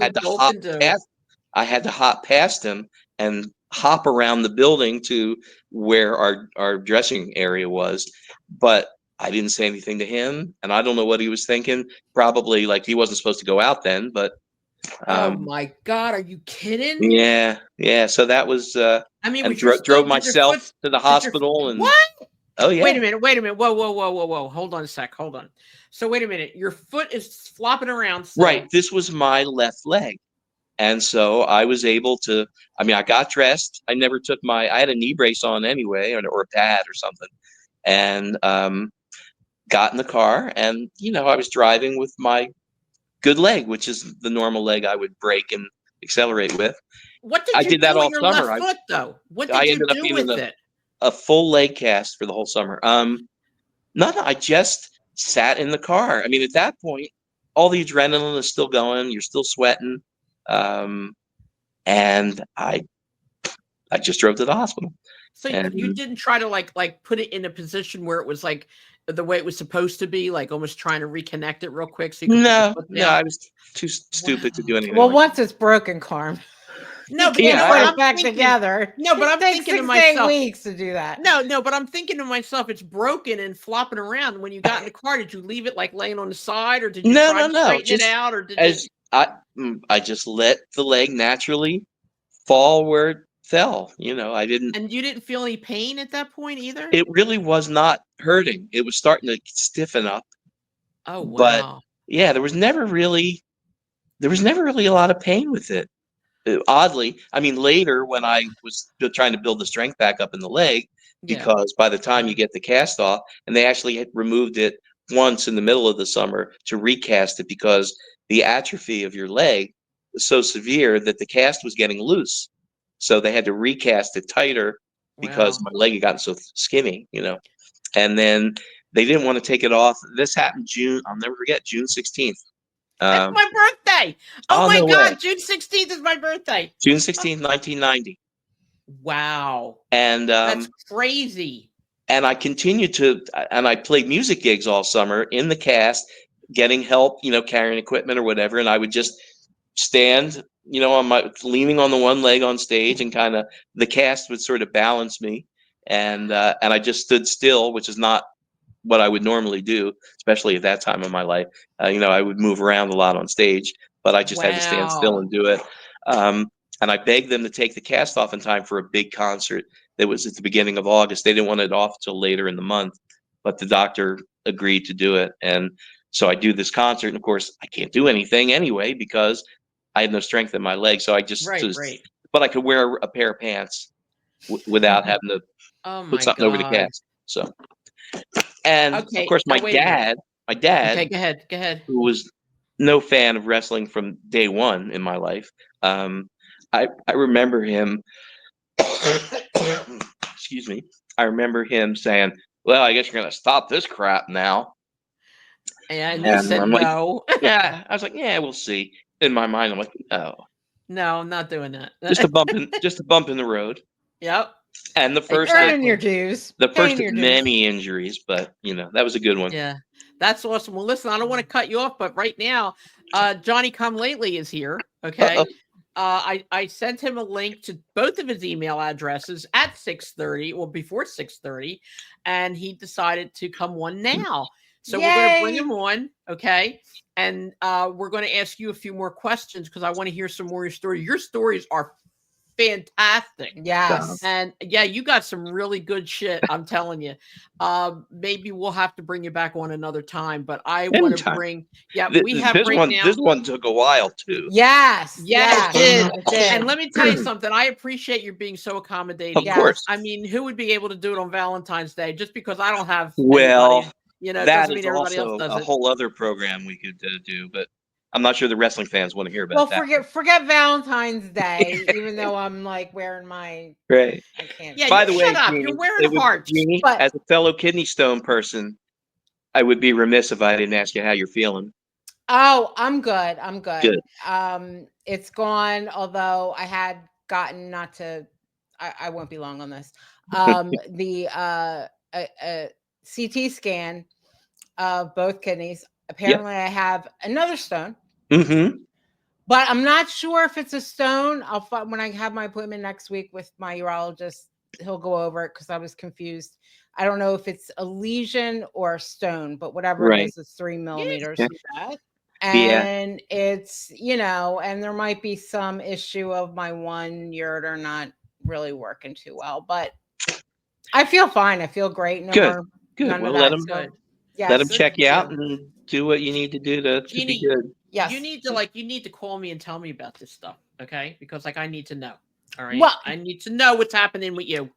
had to hop past him and hop around the building to where our dressing area was, but I didn't say anything to him, and I don't know what he was thinking. Probably like he wasn't supposed to go out then, but oh my God, are you kidding? Yeah. So that was I mean, and drove myself to the hospital. And what? Oh yeah. Wait a minute. Whoa. Hold on a sec. Hold on. So wait a minute. Your foot is flopping around still. Right. This was my left leg. And so I was able to, I mean, I got dressed. I never took I had a knee brace on anyway, or a pad or something. And got in the car, and, I was driving with my good leg, which is the normal leg I would brake and accelerate with. What did I you did do that with all your summer. left foot, though? What did I you ended up do needing with it? a full leg cast for the whole summer. Nothing. I just sat in the car. I mean, at that point, all the adrenaline is still going. You're still sweating. And I just drove to the hospital. So you didn't try to like put it in a position where it was like the way it was supposed to be, like almost trying to reconnect it real quick. So you could no, I was too stupid to do anything. Well, once it's broken, Carm. No, but put it back together. No, but I'm thinking to myself, 8 weeks to do that. No, but I'm thinking to myself, it's broken and flopping around. When you got in the car, did you leave it like laying on the side, or did you try to straighten it out, or did I just let the leg naturally fall where it fell. I didn't. And you didn't feel any pain at that point either? It really was not hurting. It was starting to stiffen up. Oh wow! But yeah, there was never really a lot of pain with it. Oddly, I mean, later when I was trying to build the strength back up in the leg, because by the time you get the cast off, and they actually had removed it once in the middle of the summer to recast it because the atrophy of your leg was so severe that the cast was getting loose. So they had to recast it tighter because my leg had gotten so skinny, And then they didn't want to take it off. This happened I'll never forget, June 16th. That's my birthday. Oh my God, June 16th is my birthday. June 16th, 1990. Wow. And that's crazy. And I continued and I played music gigs all summer in the cast, getting help, carrying equipment or whatever. And I would just stand, leaning on the one leg on stage, and kind of the cast would sort of balance me. And I just stood still, which is not what I would normally do, especially at that time of my life. I would move around a lot on stage, but I just had to stand still and do it. And I begged them to take the cast off in time for a big concert that was at the beginning of August. They didn't want it off till later in the month, but the doctor agreed to do it. And so I do this concert, and of course I can't do anything anyway because I had no strength in my leg. So I just, but I could wear a pair of pants without having to put something over the cast. So. And of course, my dad. Okay, go ahead. Who was no fan of wrestling from day one in my life. I remember him. Excuse me. I remember him saying, "Well, I guess you're gonna stop this crap now." And you said no. Yeah, I was like, "Yeah, we'll see." In my mind, I'm like, no, I'm not doing that. just a bump in the road." Yep. And the first your dues. The first of many injuries, but that was a good one. Yeah, that's awesome. Well, listen, I don't want to cut you off, but right now, Johnny Come Lately is here. Okay. I sent him a link to both of his email addresses at 6:30 or before 6:30, and he decided to come on now. So we're going to bring him on. Okay. And we're going to ask you a few more questions because I want to hear some more of your story. Your stories are fantastic. Yes. And yeah, you got some really good shit. I'm telling you. Maybe we'll have to bring you back on another time, but I want to bring, we have this one. This one took a while too. Yes, it did. And let me tell you something. I appreciate you being so accommodating. Of course. I mean, who would be able to do it on Valentine's Day just because I don't have anybody, that is also a whole other program we could do, but I'm not sure the wrestling fans want to hear about that. Well, forget Valentine's Day, even though I'm like wearing my right. Yeah, by the way, shut up. You're wearing a heart. Jeannie, as a fellow kidney stone person, I would be remiss if I didn't ask you how you're feeling. Oh, I'm good. I'm good. Good. It's gone, although I had gotten not to I won't be long on this. The CT scan of both kidneys. Apparently I have another stone. Mm-hmm. But I'm not sure if it's a stone. I'll find when I have my appointment next week with my urologist. He'll go over it because I was confused. I don't know if it's a lesion or a stone, but whatever it Right. is, it's 3 millimeters. Yeah, that. And it's, and there might be some issue of my one ureter not really working too well, but I feel fine. I feel great. No Good. more. Good. None Well, of let that. him So, let yes. him check you out and do what you need to do to be Jeannie, good. Yes. You need to call me and tell me about this stuff, okay? Because I need to know. All right. Well, I need to know what's happening with you.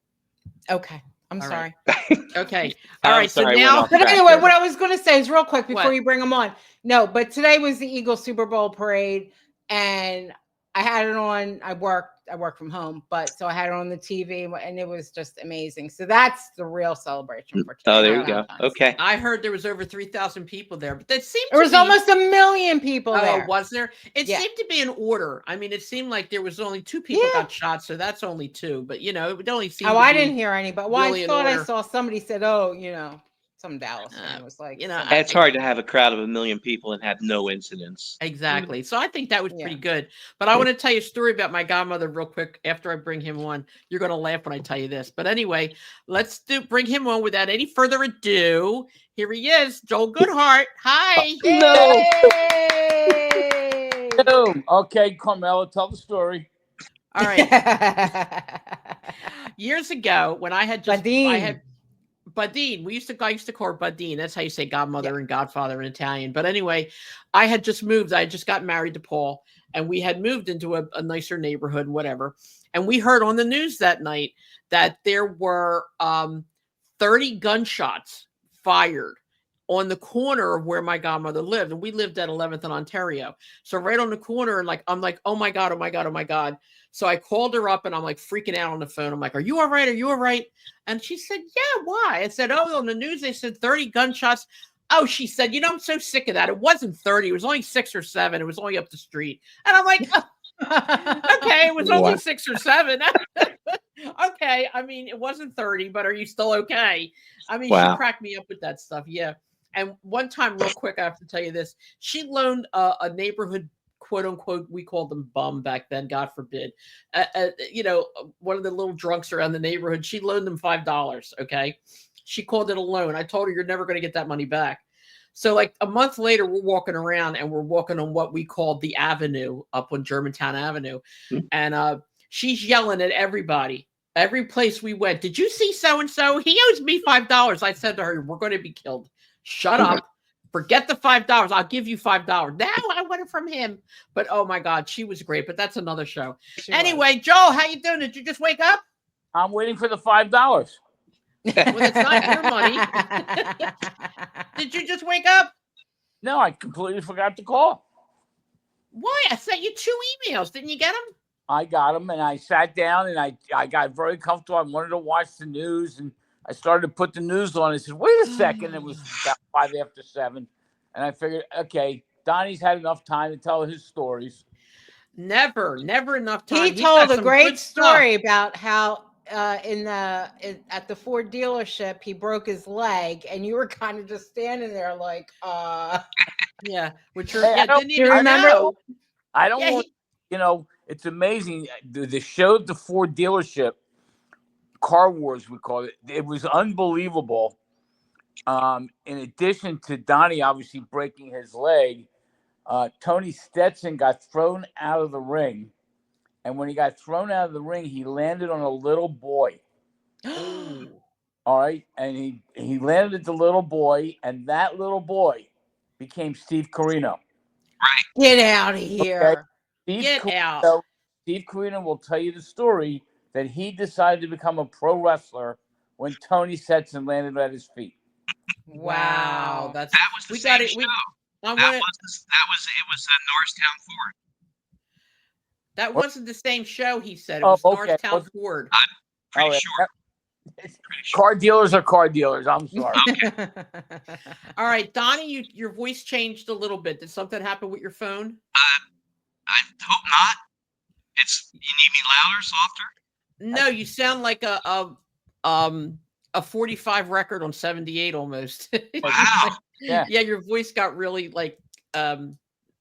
okay. I'm All sorry. right. Okay. All I'm right. sorry, So I went now, off But track anyway, there. what I was going to say is real quick before What? you bring them on. No, but today was the Eagles Super Bowl parade, and I had it on. I work from home, but so I had it on the TV, and it was just amazing. So that's the real celebration for today. Oh, there Yeah. you go. Okay. I heard there was over 3,000 people there, but that seemed There to was be almost 1 million people there. Oh, was there? It Yeah. seemed to be in order. I mean, it seemed like there was only 2 people got shot, so that's only 2. But it would only seem. Oh, to I be didn't hear any, but really I in thought I order. saw somebody said, "Oh, some Dallas fan was like." It's hard to have a crowd of 1 million people and have no incidents. Exactly. So I think that was pretty Yeah. good. But I want to tell you a story about my godmother real quick after I bring him on. You're going to laugh when I tell you this. But anyway, let's bring him on without any further ado. Here he is, Joel Goodhart. Hi. Yay! No. Okay, Carmela, tell the story. All right. Years ago, when I had Badine. I used to call her Badine. That's how you say godmother and godfather in Italian. But anyway, I had just moved. I had just got married to Paul, and we had moved into a nicer neighborhood and whatever. And we heard on the news that night that there were 30 gunshots fired on the corner of where my godmother lived. And we lived at 11th and Ontario. So right on the corner, and I'm like, oh my God, oh my God, oh my God. So I called her up and I'm like freaking out on the phone. I'm like, are you all right? Are you all right? And she said, yeah, why? I said, oh, on the news, they said 30 gunshots. Oh, she said, I'm so sick of that. It wasn't 30. It was only 6 or 7. It was only up the street. And I'm like, okay, it was only 6 or 7. Okay. I mean, it wasn't 30, but are you still okay? I mean, she cracked me up with that stuff. Yeah. And one time, real quick, I have to tell you this. She loaned a neighborhood, quote unquote, we called them bum back then, God forbid. One of the little drunks around the neighborhood, she loaned them $5. Okay. She called it a loan. I told her, you're never going to get that money back. So like a month later, we're walking around and we're walking on what we called the avenue up on Germantown Avenue. And she's yelling at everybody. Every place we went, did you see so-and-so? He owes me $5. I said to her, we're going to be killed. Shut up. Forget the $5. I'll give you $5. Now I want it from him. But oh my God, she was great. But that's another show. Anyway, Joel, how you doing? Did you just wake up? I'm waiting for the $5. Well, it's not your money. Did you just wake up? No, I completely forgot to call. Why? I sent you 2 emails. Didn't you get them? I got them, and I sat down, and I got very comfortable. I wanted to watch the news, and I started to put the news on. I said, wait a second. It was about 5 after 7. And I figured, okay, Donnie's had enough time to tell his stories. Never enough time. He told a great story about how at the Ford dealership, he broke his leg, and you were kind of just standing there like, yeah. Which didn't you remember? I don't want, it's amazing. The show at the Ford dealership, Car Wars, we call it. It was unbelievable. In addition to Donnie obviously breaking his leg, Tony Stetson got thrown out of the ring. And when he got thrown out of the ring, he landed on a little boy. All right. And he landed at the little boy, and that little boy became Steve Corino. Right. Get out of here. Okay? Get out. Steve Corino will tell you the story that he decided to become a pro wrestler when Tony Stetson landed at his feet. Wow. That was the same show. It was Norristown Ford. That wasn't the same show, he said. It was Norristown Ford. I'm pretty sure. Car dealers are car dealers. I'm sorry. All right, Donnie, your voice changed a little bit. Did something happen with your phone? I hope not. You need me louder, softer? No, you sound like a 45 record on 78 almost. Wow. Yeah. Yeah, your voice got really like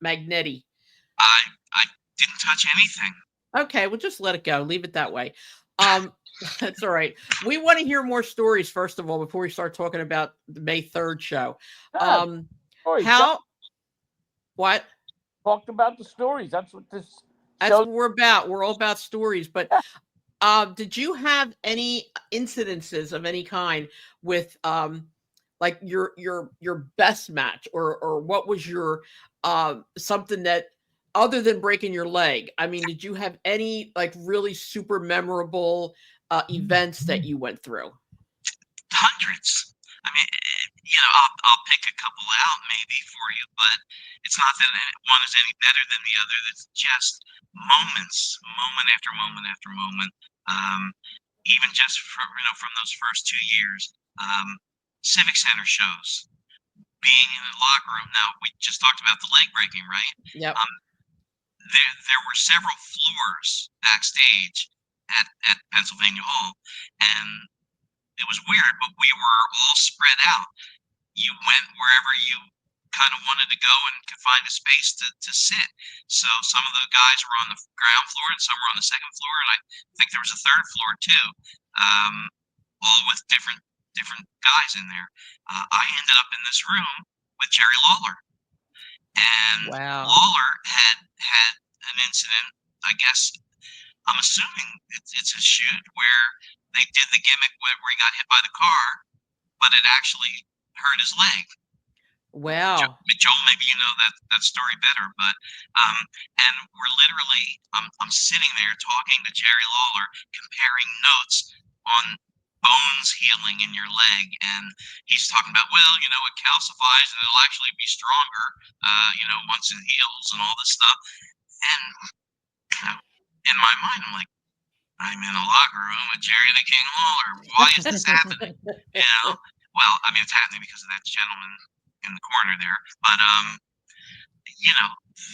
magnetic. I didn't touch anything. Okay, well just let it go. Leave it that way. That's all right. We want to hear more stories first of all before we start talking about the May 3rd show. Stories. What? Talked about the stories. That's what this That's show. what we're about. We're all about stories. But did you have any incidences of any kind with like your best match, or what was your something that, other than breaking your leg? I mean, did you have any like really super memorable events that you went through? Hundreds. I mean, I'll pick a couple out maybe for you, but it's not that one is any better than the other. It's just moments, moment after moment after moment. Even just from those first 2 years, Civic Center shows, being in the locker room. Now, we just talked about the leg breaking, right? Yep. There were several floors backstage at Pennsylvania Hall, and it was weird, but we were all spread out. You went wherever you kind of wanted to go and could find a space to sit. So some of the guys were on the ground floor and some were on the second floor, and I think there was a third floor too, all with different guys in there. I ended up in this room with Jerry Lawler, and Wow. Lawler had an incident. I guess I'm assuming it's a shoot where they did the gimmick where he got hit by the car, but it actually hurt his leg. Wow. Joel, maybe you know that story better, but and we're literally, I'm sitting there talking to Jerry Lawler, comparing notes on bones healing in your leg, and he's talking about, well, it calcifies and it'll actually be stronger, once it heals and all this stuff. And in my mind, I'm like, I'm in a locker room with Jerry the King Lawler. Why is this happening? Well, I mean, it's happening because of that gentleman in the corner there. But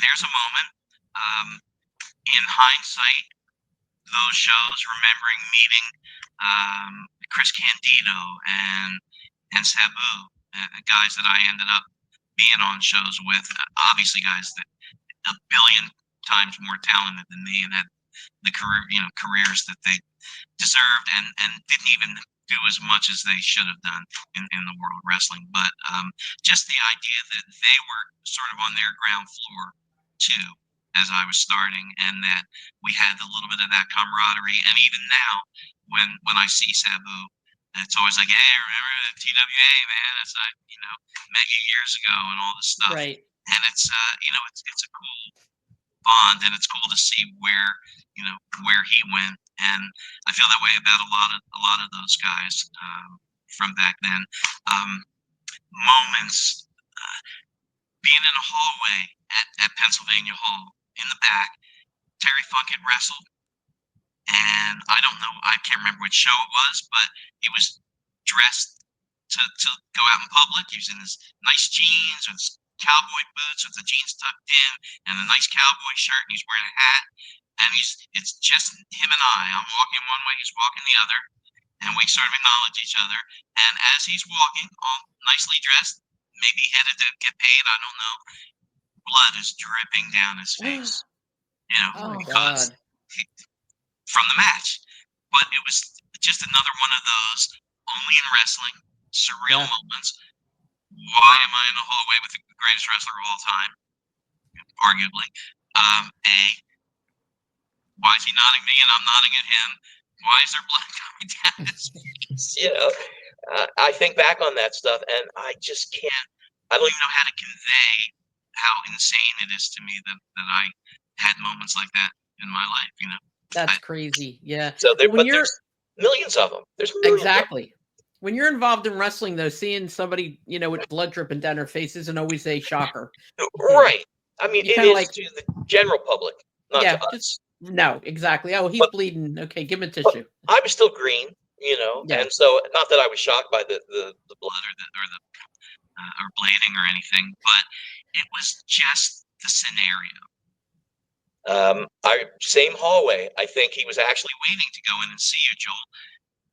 there's a moment. In hindsight, those shows, remembering meeting Chris Candido and Sabu, guys that I ended up being on shows with. Obviously, guys that a billion times more talented than me and had the careers that they deserved, and didn't even do as much as they should have done in the world of wrestling. But just the idea that they were sort of on their ground floor too as I was starting, and that we had a little bit of that camaraderie. And even now, when I see Sabu, it's always like, hey, remember the TWA, man? It's like, met you years ago and all this stuff. Right. And it's it's a cool bond, and it's cool to see where he went. And I feel that way about a lot of those guys from back then. Moments, being in a hallway at Pennsylvania Hall in the back. Terry Funk had wrestled, and I don't know, I can't remember which show it was, but he was dressed to go out in public. He was in his nice jeans with his cowboy boots with the jeans tucked in and a nice cowboy shirt, and he's wearing a hat. And it's just him and I. I'm walking one way, he's walking the other, and we sort of acknowledge each other. And as he's walking, all nicely dressed, maybe headed to get paid, I don't know, blood is dripping down his face. Because from the match. But it was just another one of those only in wrestling surreal moments. Why am I in a hallway with the greatest wrestler of all time? Arguably. Why is he nodding me and I'm nodding at him? Why is there blood coming down his face? I think back on that stuff, and I just can't. I don't even know how to convey how insane it is to me that I had moments like that in my life. That's crazy. Yeah. So there's millions of them. There's millions exactly. When you're involved in wrestling, though, seeing somebody with blood dripping down their face isn't always a shocker. Right. I mean, it is to the general public, not to us. No, exactly. Oh, he's bleeding. Okay, give him a tissue. I was still green. Yeah. And so, not that I was shocked by the blood or or bleeding or anything, but it was just the scenario. Same hallway. I think he was actually waiting to go in and see you, Joel.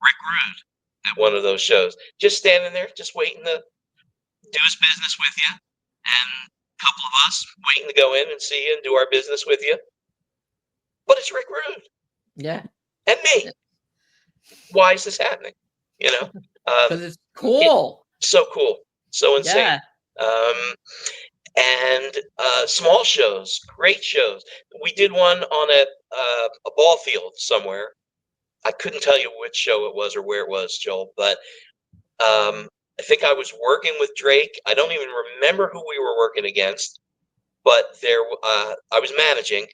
Rick Rude at one of those shows, just standing there, just waiting to do his business with you, and a couple of us waiting to go in and see you and do our business with you. But it's Rick Rude. Yeah. And me. Why is this happening? Because it's cool. So cool, so insane. Yeah. And small shows, great shows. We did one on a ball field somewhere. I couldn't tell you which show it was or where it was, Joel, but I think I was working with Drake. I don't even remember who we were working against, but I was managing,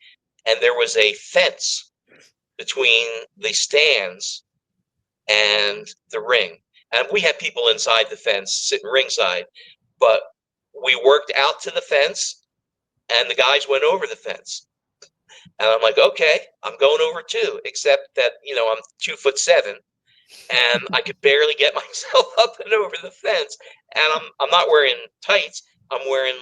and there was a fence between the stands and the ring. And we had people inside the fence sitting ringside, but we worked out to the fence, and the guys went over the fence. And I'm like, okay, I'm going over too, except that, I'm 2'7", and I could barely get myself up and over the fence. And I'm not wearing tights. I'm wearing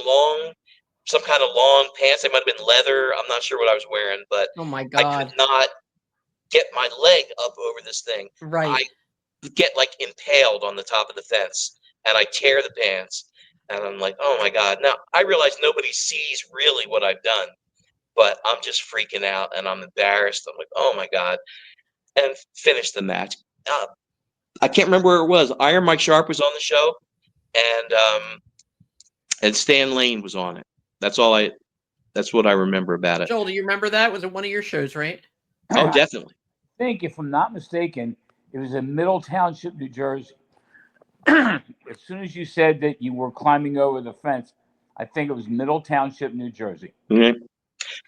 some kind of long pants. They might have been leather. I'm not sure what I was wearing, but Oh my I God. could not get my leg up over this thing. Right. I get like impaled on the top of the fence, and I tear the pants. And I'm like, oh my God. Now, I realize nobody sees really what I've done, but I'm just freaking out, and I'm embarrassed. I'm like, oh my God. And finish the match. I can't remember where it was. Iron Mike Sharp was on the show, and Stan Lane was on it. That's what I remember about it. Joel, do you remember that? Was it one of your shows, right? Oh, definitely. I think, if I'm not mistaken, it was in Middle Township, New Jersey. As soon as you said that you were climbing over the fence, I think it was Middle Township, New Jersey. Mm-hmm.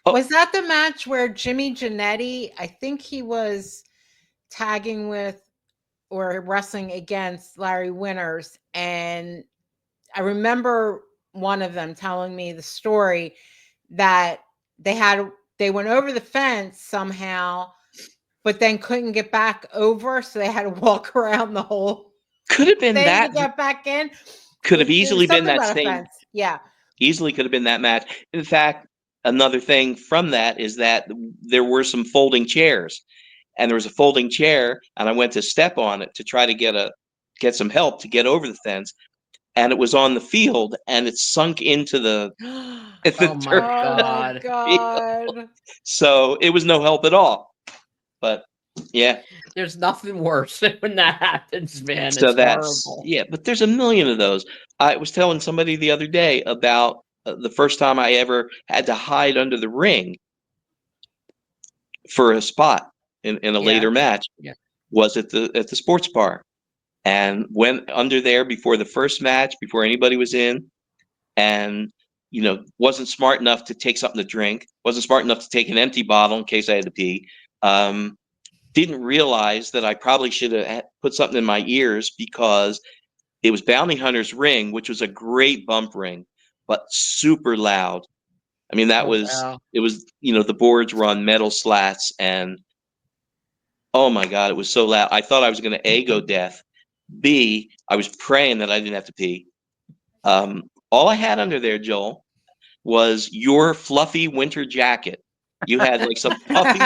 Oh. Was that the match where Jimmy Janetti, I think he was tagging with or wrestling against Larry Winters, and I remember one of them telling me the story that they went over the fence somehow, but then couldn't get back over, so they had to walk around the whole could have been thing that to get back in. Could have easily been that same fence. Yeah. Easily could have been that match. In fact, another thing from that is that there were some folding chairs, and there was a folding chair, and I went to step on it to try to get some help to get over the fence, and it was on the field, and it sunk into the Oh my dirt. God. God. So it was no help at all. But yeah, There's nothing worse when that happens, man. so It's that's horrible. yeah. But there's a million of those. I was telling somebody the other day about the first time I ever had to hide under the ring for a spot in a later match. Yeah. Was at the sports bar, and went under there before the first match, before anybody was in, and wasn't smart enough to take something to drink, wasn't smart enough to take an empty bottle in case I had to pee. Didn't realize that I probably should have put something in my ears, because it was Bounty Hunter's ring, which was a great bump ring, but super loud. I mean, it was, the boards were on metal slats, and oh my God, it was so loud. I thought I was going to A, go deaf. B, I was praying that I didn't have to pee. All I had under there, Joel, was your fluffy winter jacket. You had like some puffy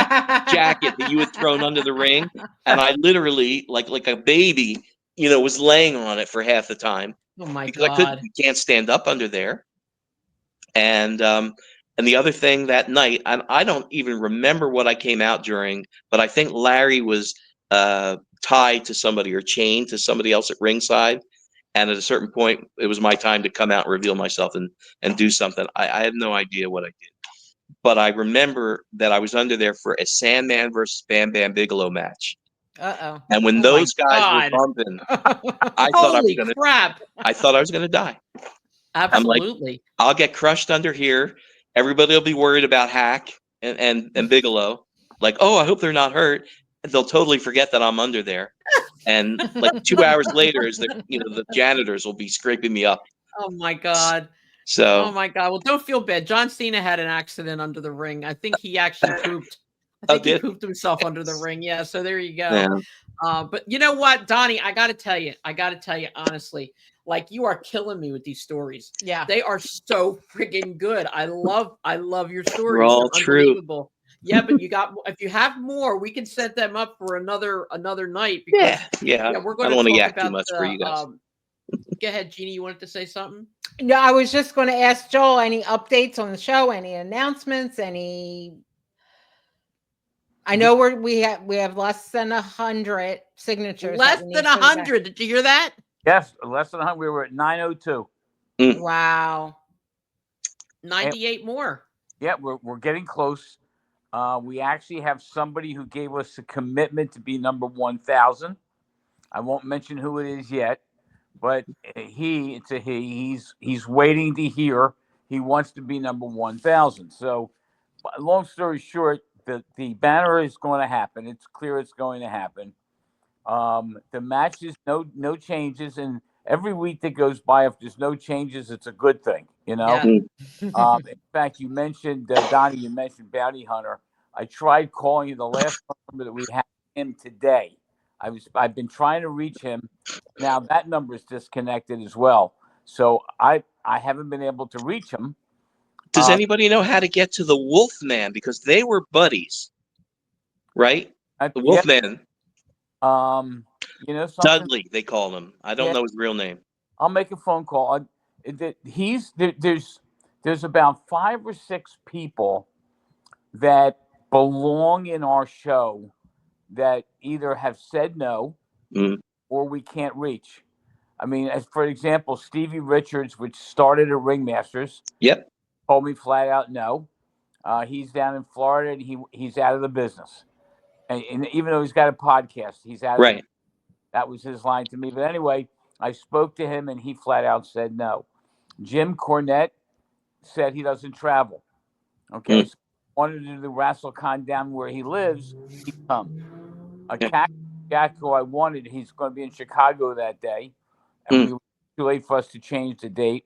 jacket that you had thrown under the ring, and I literally, like a baby, was laying on it for half the time. Oh my because God. you can't stand up under there. And the other thing that night, I don't even remember what I came out during, but I think Larry was tied to somebody or chained to somebody else at ringside. And at a certain point, it was my time to come out and reveal myself and do something. I had no idea what I did. But I remember that I was under there for a Sandman versus Bam Bam Bigelow match. Uh-oh. And when those guys were bumping, I thought I was gonna die. Absolutely. I'm like, I'll get crushed under here. Everybody will be worried about Hack and Bigelow. Like, oh, I hope they're not hurt. And they'll totally forget that I'm under there. And like 2 hours later, the janitors will be scraping me up. Oh my God. So. Oh my God. Well, don't feel bad. John Cena had an accident under the ring. I think he actually pooped I Oh, think he did pooped himself under the ring. Yeah, so there you go. yeah. But you know what, Donnie, I got to tell you honestly, like you are killing me with these stories. Yeah. They are so friggin' good. I love your We're stories. all They're true. unbelievable. Yeah, but if you have more, we can set them up for another night Yeah, because yeah. yeah, we're I going don't to want to talk yak too about much for you guys. go ahead, Jeannie, you wanted to say something? No, I was just going to ask Joel any updates on the show, any announcements, any. I know we have less than 100 signatures. Less than 100. Did you hear that? Yes, less than 100. We were at 902. Wow. 98 more. Yeah, we're getting close. We actually have somebody who gave us a commitment to be number 1,000. I won't mention who it is yet, but he's waiting to hear. He wants to be number 1,000. So, long story short, the banner is going to happen. It's clear it's going to happen. The matches, no changes, and every week that goes by, if there's no changes, it's a good thing. Yeah. In fact, you mentioned Donnie. You mentioned Bounty Hunter. I tried calling you the last number that we had him today. I've been trying to reach him. Now that number is disconnected as well. So I haven't been able to reach him. Does anybody know how to get to the Wolfman? Because they were buddies, right? The Wolfman. You know something? Dudley, they called him. I don't know his real name. I'll make a phone call. There's about 5 or 6 people that belong in our show that either have said no or we can't reach. I mean, as for example, Stevie Richards, which started at Ringmasters, told me flat out no. He's down in Florida and he's out of the business. And even though he's got a podcast, he's out of that was his line to me. But anyway, I spoke to him and he flat out said no. Jim Cornette said he doesn't travel. Okay, so wanted to do the WrestleCon down where he lives, he come. A Jack who I wanted, he's going to be in Chicago that day, and we were too late for us to change the date.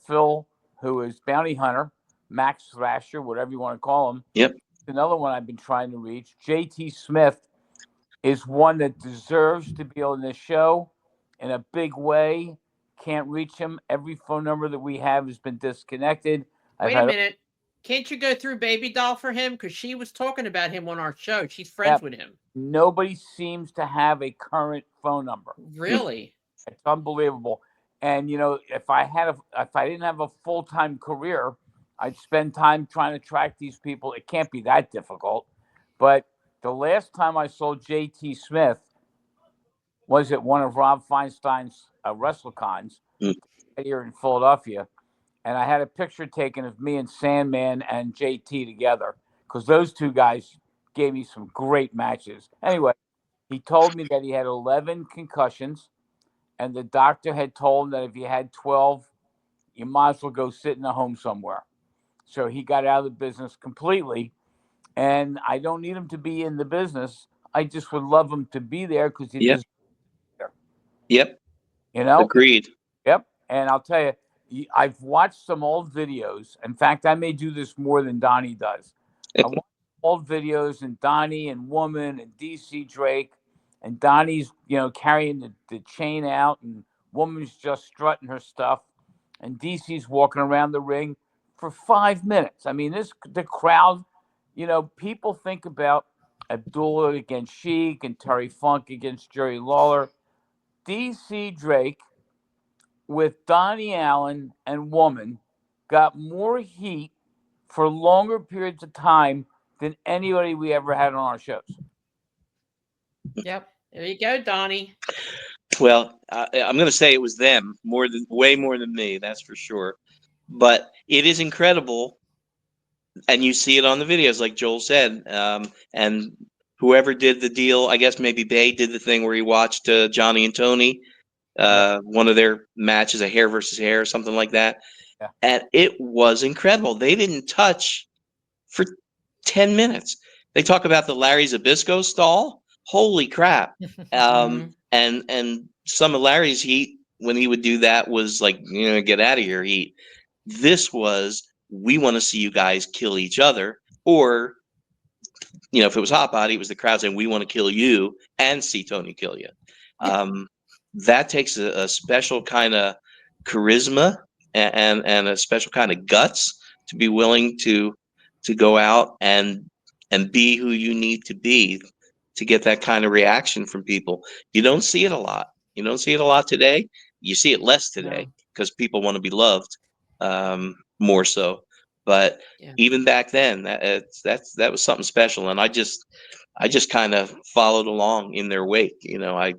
Phil, who is Bounty Hunter, Max Thrasher, whatever you want to call him. Another one I've been trying to reach. JT Smith is one that deserves to be on this show in a big way. Can't reach him. Every phone number that we have has been disconnected. Wait a minute. Can't you go through Baby Doll for him? Because she was talking about him on our show. She's friends with him. Nobody seems to have a current phone number. Really? It's unbelievable. And you know, if I didn't have a full-time career, I'd spend time trying to track these people. It can't be that difficult. But the last time I saw JT Smith was at one of Rob Feinstein's WrestleCons here in Philadelphia. And I had a picture taken of me and Sandman and JT together because those two guys gave me some great matches. Anyway, he told me that he had 11 concussions, and the doctor had told him that if you had 12, you might as well go sit in a home somewhere. So he got out of the business completely, and I don't need him to be in the business. I just would love him to be there because he deserves there. Yep. You know? Agreed. Yep. And I'll tell you, I've watched some old videos. In fact, I may do this more than Donnie does. I watched old videos and Donnie and Woman and DC Drake and Donnie's, carrying the chain out and Woman's just strutting her stuff and DC's walking around the ring for 5 minutes. I mean, the crowd, people think about Abdullah against Sheik and Terry Funk against Jerry Lawler. DC Drake with Donnie Allen and Woman got more heat for longer periods of time than anybody we ever had on our shows. Yep. There you go, Donnie. Well, I'm going to say it was them way more than me. That's for sure. But it is incredible. And you see it on the videos, like Joel said. And whoever did the deal, I guess maybe Bay did the thing where he watched Johnny and Tony, one of their matches, a hair versus hair or something like that. Yeah. And it was incredible. They didn't touch for 10 minutes. They talk about the Larry Zbyszko stall. Holy crap. And some of Larry's heat when he would do that was like, get out of here heat. This was, we want to see you guys kill each other. or if it was hot body, it was the crowd saying, "We want to kill you and see Tony kill you." That takes a special kind of charisma and a special kind of guts to be willing to go out and be who you need to be to get that kind of reaction from people. You don't see it a lot. You don't see it a lot today. You see it less today because people want to be loved more so. But even back then, that was something special, and I just kind of followed along in their wake. I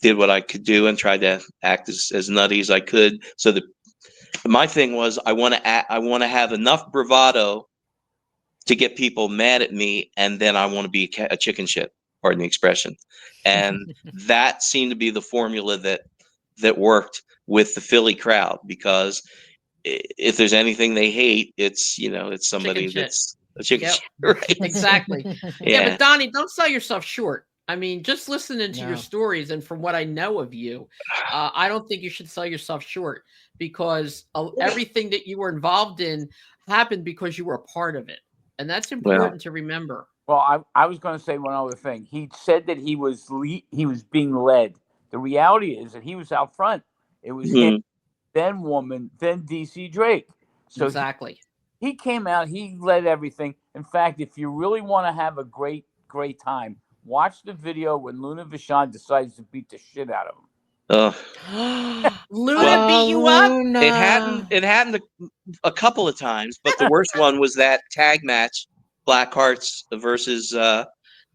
did what I could do and tried to act as nutty as I could. So my thing was, I want to have enough bravado to get people mad at me, and then I want to be a chicken shit, pardon the expression. And that seemed to be the formula that worked with the Philly crowd, because if there's anything they hate, it's somebody that's a chicken shit, right? Exactly. But Donnie, don't sell yourself short. I mean, just listening to your stories and from what I know of you, I don't think you should sell yourself short, because everything that you were involved in happened because you were a part of it. And that's important to remember. Well, I was going to say one other thing. He said that he was being led. The reality is that he was out front. It was him, then woman, then DC Drake. So exactly. He came out. He led everything. In fact, if you really want to have a great time, watch the video when Luna Vachon decides to beat the shit out of him. Luna beat you up? It happened a couple of times, but the worst one was that tag match, Black Hearts versus I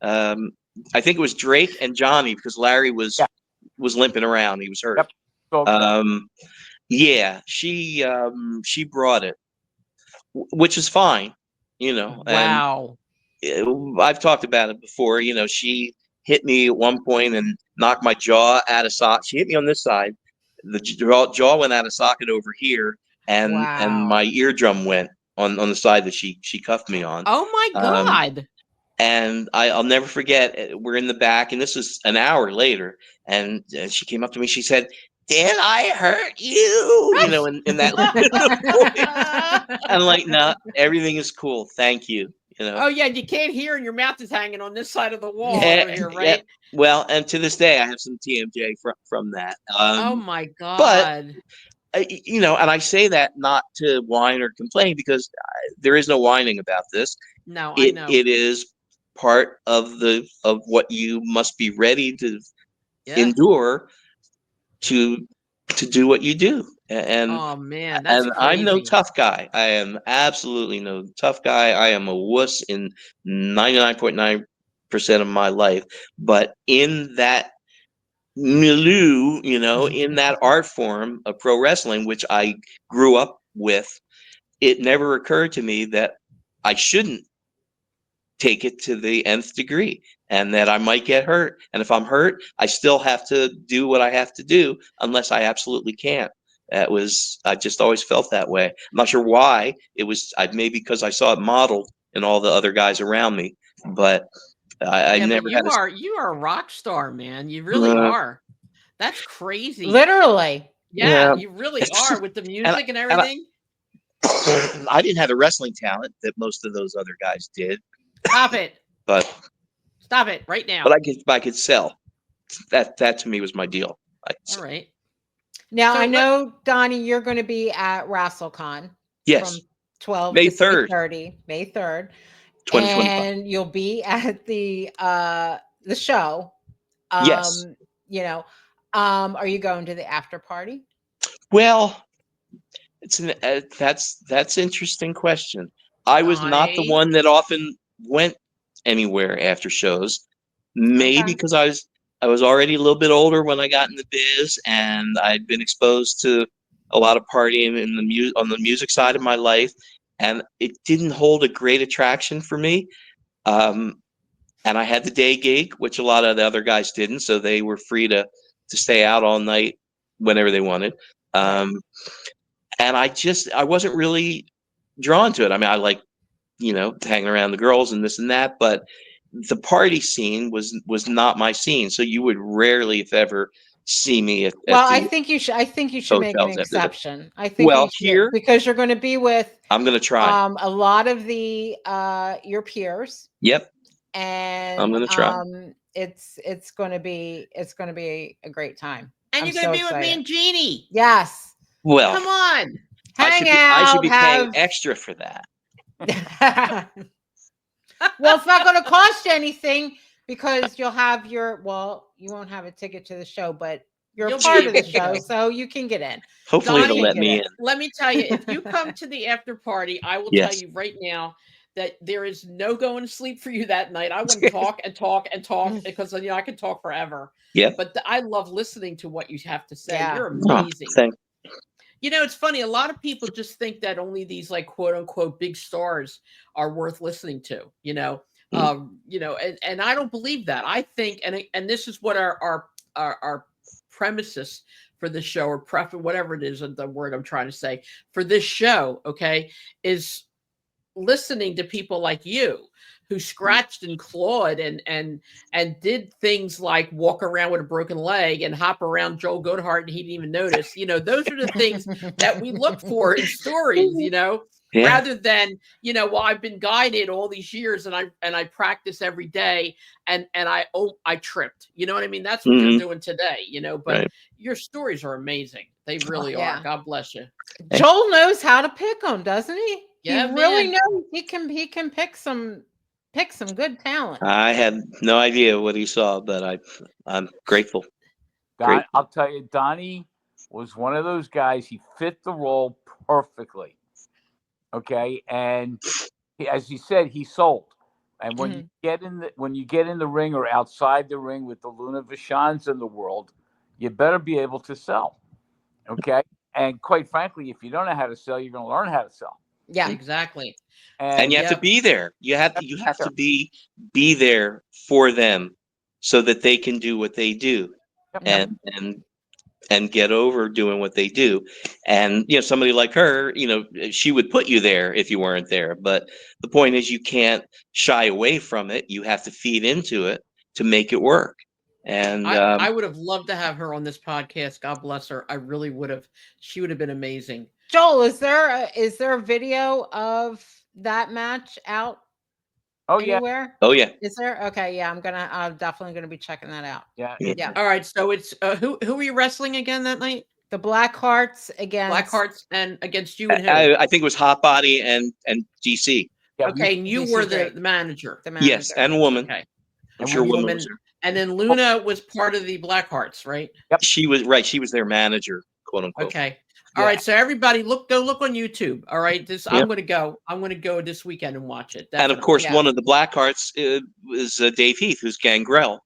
think it was Drake and Johnny, because Larry was limping around. He was hurt. Yep. She brought it, which is fine, Wow. And I've talked about it before. She hit me at one point and knocked my jaw out of socket. She hit me on this side. The jaw went out of socket over here, and my eardrum went on the side that she cuffed me on. Oh my God. And I'll never forget, we're in the back, and this was an hour later, and she came up to me. She said, "Did I hurt you?" In that voice. I'm like, "No, everything is cool. Thank you." Oh yeah, you can't hear, and your mouth is hanging on this side of the wall over here, right? Well, and to this day, I have some TMJ from that. Oh my God! But and I say that not to whine or complain, because there is no whining about this. No, I know it is part of what you must be ready to endure to do what you do. And oh man, that's crazy. I'm no tough guy. I am absolutely no tough guy. I am a wuss in 99.9% of my life. But in that milieu, in that art form of pro wrestling, which I grew up with, it never occurred to me that I shouldn't take it to the nth degree, and that I might get hurt. And if I'm hurt, I still have to do what I have to do, unless I absolutely can't. I just always felt that way. I'm not sure why. It was maybe because I saw it modeled in all the other guys around me, but I never had. You are a rock star, man. You really are. That's crazy. Literally. Yeah, you really are, with the music and everything. I didn't have the wrestling talent that most of those other guys did. Stop it. But stop it right now. But I could sell. That to me was my deal. All right. Now, so I know, Donnie, you're going to be at WrestleCon. Yes. From 12 May to 3rd. 3:30, May 3rd. 2025. And you'll be at the show. Yes. Are you going to the after party? Well, it's that's interesting question. I was not the one that often went anywhere after shows. Maybe because I was already a little bit older when I got in the biz, and I'd been exposed to a lot of partying on the music side of my life, and it didn't hold a great attraction for me. And I had the day gig, which a lot of the other guys didn't, so they were free to stay out all night whenever they wanted. And I wasn't really drawn to it. I mean, I like, hanging around the girls and this and that, but the party scene was not my scene. So you would rarely, if ever, see me at Well, I the think you should. I think you should make an hotels after that. exception. I think Well, you should, here because you're going to be with I'm going to try. a lot of the your peers, Yep, and I'm going to try. it's going to be a great time. And I'm you're gonna so be with me excited. and Jeannie. Yes, Well, Come on. hang I should out. be paying extra for that. Well, it's not going to cost you anything, because you'll have you won't have a ticket to the show, but you're You'll part be of the able to show, go. so you can get in. Hopefully Donnie, they'll let me in. Let me tell you, if you come to the after party, I will tell Yes. you right now that there is no going to sleep for you that night. I want to talk and talk and talk, because I can talk forever. Yep. But I love listening to what you have to say. Yeah. You're Oh, amazing. It's funny. A lot of people just think that only these like quote unquote big stars are worth listening to. And I don't believe that. I think, and this is what our premises for this show, or whatever it is, the word I'm trying to say for this show, okay, is listening to people like you who scratched and clawed and did things like walk around with a broken leg and hop around Joel GOODHART and he didn't even notice. Those are the things that we look for in stories, rather than, I've been guided all these years and I practice every day and I tripped. You know what I mean? That's what you're doing today, but your stories are amazing. They really are. God bless you. Joel knows how to pick them, doesn't he? Yeah, he really knows. He can pick some good talent. I had no idea what he saw, but I'm grateful. I'll tell you, Donnie was one of those guys. He fit the role perfectly. Okay, and as he said, he sold. And when you get in the ring or outside the ring with the Luna Vachons in the world, you better be able to sell. Okay, and quite frankly, if you don't know how to sell, you're going to learn how to sell. Yeah, exactly. And you have to be there. You have to be there for them so that they can do what they do, and get over doing what they do. And somebody like her, she would put you there if you weren't there. But the point is, you can't shy away from it. You have to feed into it to make it work. And I would have loved to have her on this podcast. God bless her. I really would have. She would have been amazing. Joel, is there a video of that match out? Anywhere? Oh yeah. Is there? Okay, yeah. I'm definitely gonna be checking that out. Yeah. All right. So it's who were you wrestling again that night? The Blackhearts and against you and who? I think it was Hot Body and DC. Yeah, okay, and you were the manager. Yes, and woman. Okay. I'm sure woman was there. And then Luna was part of the Blackhearts, right? Yep. She was right. She was their manager, quote unquote. Okay. All right. So everybody go look on YouTube. All right. I'm going to go this weekend and watch it. Definitely. And of course, one of the Blackhearts is Dave Heath, who's Gangrel,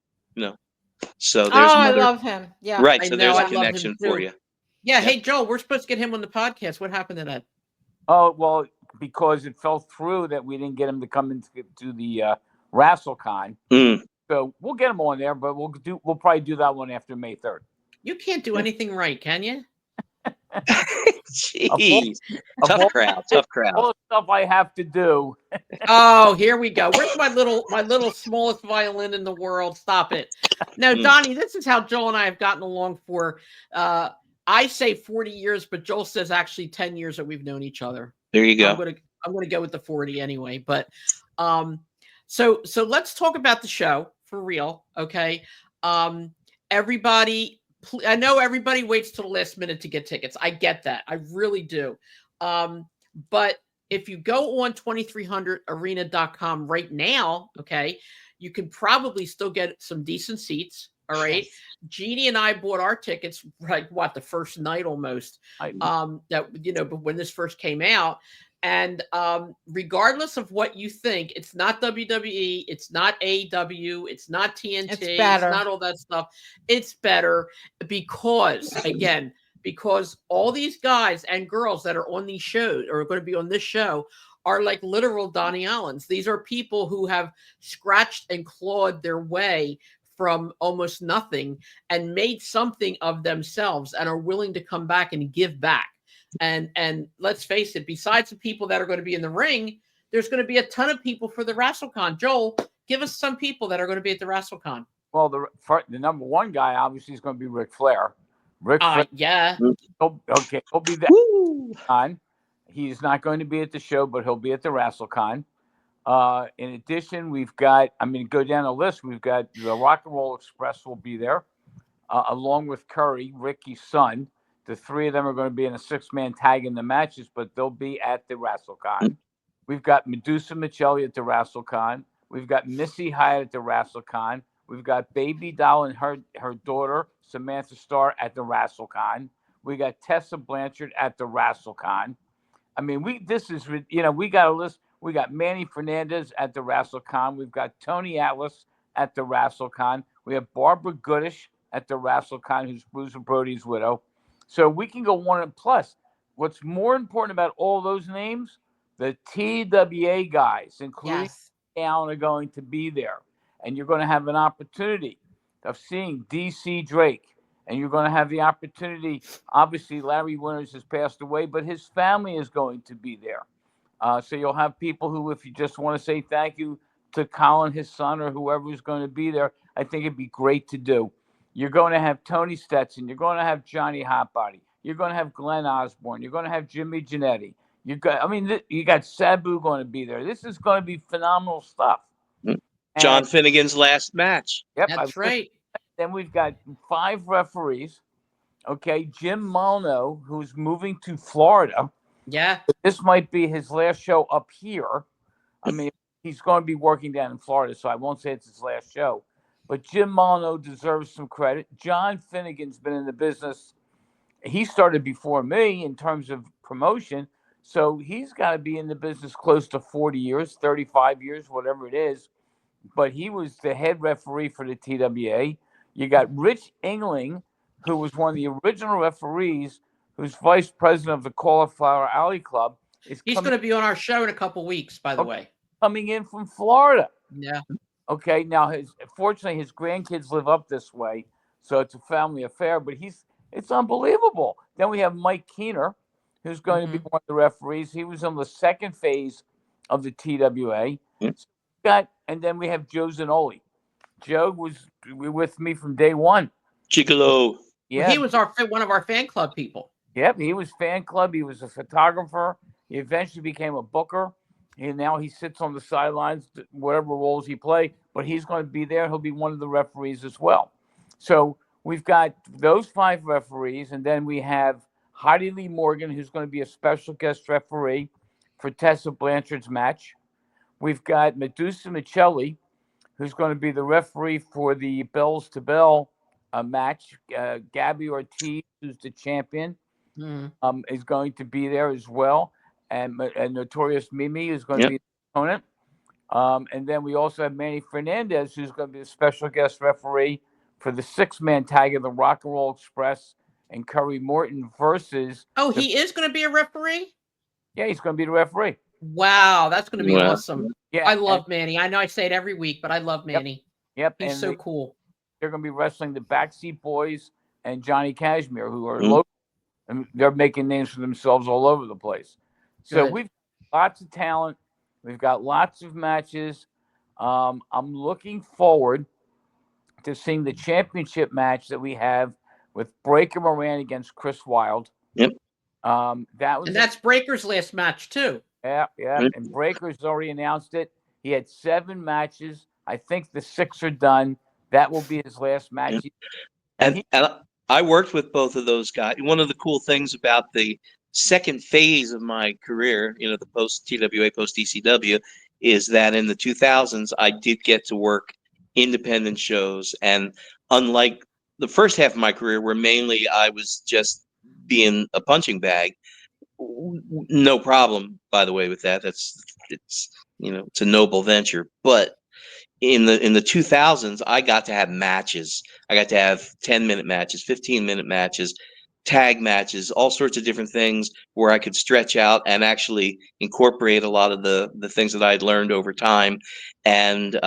So there's I love him. Yeah. Right. So there's a connection for you. Yeah. Hey, Joel, we're supposed to get him on the podcast. What happened to that? Oh, well, because it fell through that we didn't get him to come into the WrestleCon. So we'll get him on there, but we'll probably do that one after May 3rd. You can't do anything right, can you? Jeez. Tough crowd. All the stuff I have to do. Oh, here we go. Where's my little smallest violin in the world? Stop it. No, Donnie, this is how Joel and I have gotten along for I say 40 years, but Joel says actually 10 years that we've known each other. There you go. I'm gonna go with the 40 anyway. But so let's talk about the show for real. Okay. Everybody, I know everybody waits till the last minute to get tickets. I get that. I really do. But if you go on 2300arena.com right now, okay, you can probably still get some decent seats. All right. Yes. Jeannie and I bought our tickets like the first night almost. But when this first came out. And regardless of what you think, it's not WWE, it's not AEW, it's not TNT, it's not all that stuff. It's better because all these guys and girls that are on these shows or are going to be on this show are like literal Donnie Allens. These are people who have scratched and clawed their way from almost nothing and made something of themselves and are willing to come back and give back. And let's face it, besides the people that are going to be in the ring, there's going to be a ton of people for the WrestleCon. Joel, give us some people that are going to be at the WrestleCon. Well, the number one guy obviously is going to be Ric Flair. Ric Flair, Yeah. he'll be there. On. He's not going to be at the show, but he'll be at the WrestleCon. In addition, we've got, go down the list. We've got the Rock and Roll Express will be there, along with Curry, Ricky's son. The three of them are going to be in a 6-man tag in the matches, but they'll be at the WrestleCon. We've got Medusa Michelli at the WrestleCon. We've got Missy Hyatt at the WrestleCon. We've got Baby Doll and her daughter, Samantha Starr, at the WrestleCon. We got Tessa Blanchard at the WrestleCon. We got a list. We got Manny Fernandez at the WrestleCon. We've got Tony Atlas at the WrestleCon. We have Barbara Goodish at the WrestleCon, who's Bruiser Brody's widow. So we can go one and plus. What's more important about all those names? The TWA guys, including Allen, are going to be there. And you're going to have an opportunity of seeing DC Drake. And you're going to have the opportunity. Obviously, Larry Winters has passed away, but his family is going to be there. So you'll have people who, if you just want to say thank you to Colin, his son, or whoever is going to be there, I think it'd be great to do. You're going to have Tony Stetson. You're going to have Johnny Hotbody. You're going to have Glenn Osborne. You're going to have Jimmy Janetti. You got Sabu going to be there. This is going to be phenomenal stuff. John Finnegan's last match. Yep, that's right. Then we've got 5 referees. Okay, Jim Molyneux, who's moving to Florida. Yeah. This might be his last show up here. He's going to be working down in Florida, so I won't say it's his last show. But Jim Molyneux deserves some credit. John Finnegan's been in the business. He started before me in terms of promotion, so he's got to be in the business close to 40 years, 35 years, whatever it is. But he was the head referee for the TWA. You got Rich Engling, who was one of the original referees, who's vice president of the Cauliflower Alley Club. He's going to be on our show in a couple weeks, by the way. Coming in from Florida. Yeah. Okay. Now, fortunately, his grandkids live up this way, so it's a family affair. But it's unbelievable. Then we have Mike Keener, who's going to be one of the referees. He was on the second phase of the TWA. And then we have Joe Zanoli. Joe was with me from day one. Gigolo. Yeah, he was one of our fan club people. Yep, he was fan club. He was a photographer. He eventually became a booker, and now he sits on the sidelines, whatever roles he plays. But he's going to be there. He'll be one of the referees as well. So we've got those 5 referees, and then we have Heidi Lee Morgan, who's going to be a special guest referee for Tessa Blanchard's match. We've got Medusa Michelli, who's going to be the referee for the Bells to Bell match. Gabby Ortiz, who's the champion, is going to be there as well. And Notorious Mimi is going to be the opponent. And then we also have Manny Fernandez, who's going to be the special guest referee for the 6-man tag of the Rock and Roll Express and Curry Morton versus... Oh, he is going to be a referee? Yeah, he's going to be the referee. Wow, that's going to be awesome. Yeah, I love Manny. I know I say it every week, but I love Manny. Yep. He's so cool. They're going to be wrestling the Backseat Boys and Johnny Cashmere, who are local. And they're making names for themselves all over the place. So we've got lots of talent. We've got lots of matches. I'm looking forward to seeing the championship match that we have with Breaker Moran against Chris Wilde. Yep. That's Breaker's last match too. Yeah. And Breaker's already announced it. He had 7 matches. I think the 6 are done. That will be his last match. And I worked with both of those guys. One of the cool things about the second phase of my career, the post TWA, post ECW, is that in the 2000s, I did get to work independent shows. And unlike the first half of my career, where mainly I was just being a punching bag, no problem, by the way, with that. It's a noble venture. But in the 2000s, I got to have matches. I got to have 10-minute matches, 15-minute matches, tag matches, all sorts of different things where I could stretch out and actually incorporate a lot of the things that I had learned over time, and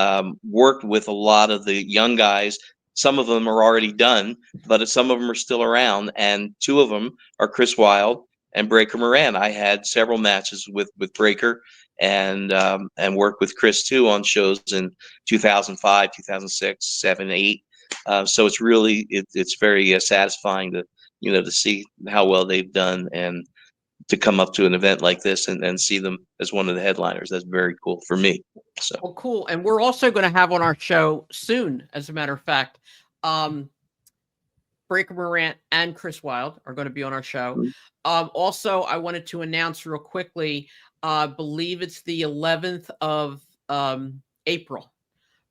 worked with a lot of the young guys. Some of them are already done, but some of them are still around. And 2 of them are Chris Wilde and Breaker Moran. I had several matches with Breaker, and worked with Chris too on shows in 2005, 2006, 7, 8. So it's really it's very satisfying to to see how well they've done, and to come up to an event like this and see them as one of the headliners. That's very cool for me. So Well, cool. And we're also going to have on our show soon, as a matter of fact, Breaker Morant and Chris Wilde are going to be on our show. Also, I wanted to announce real quickly, I believe it's the 11th of April.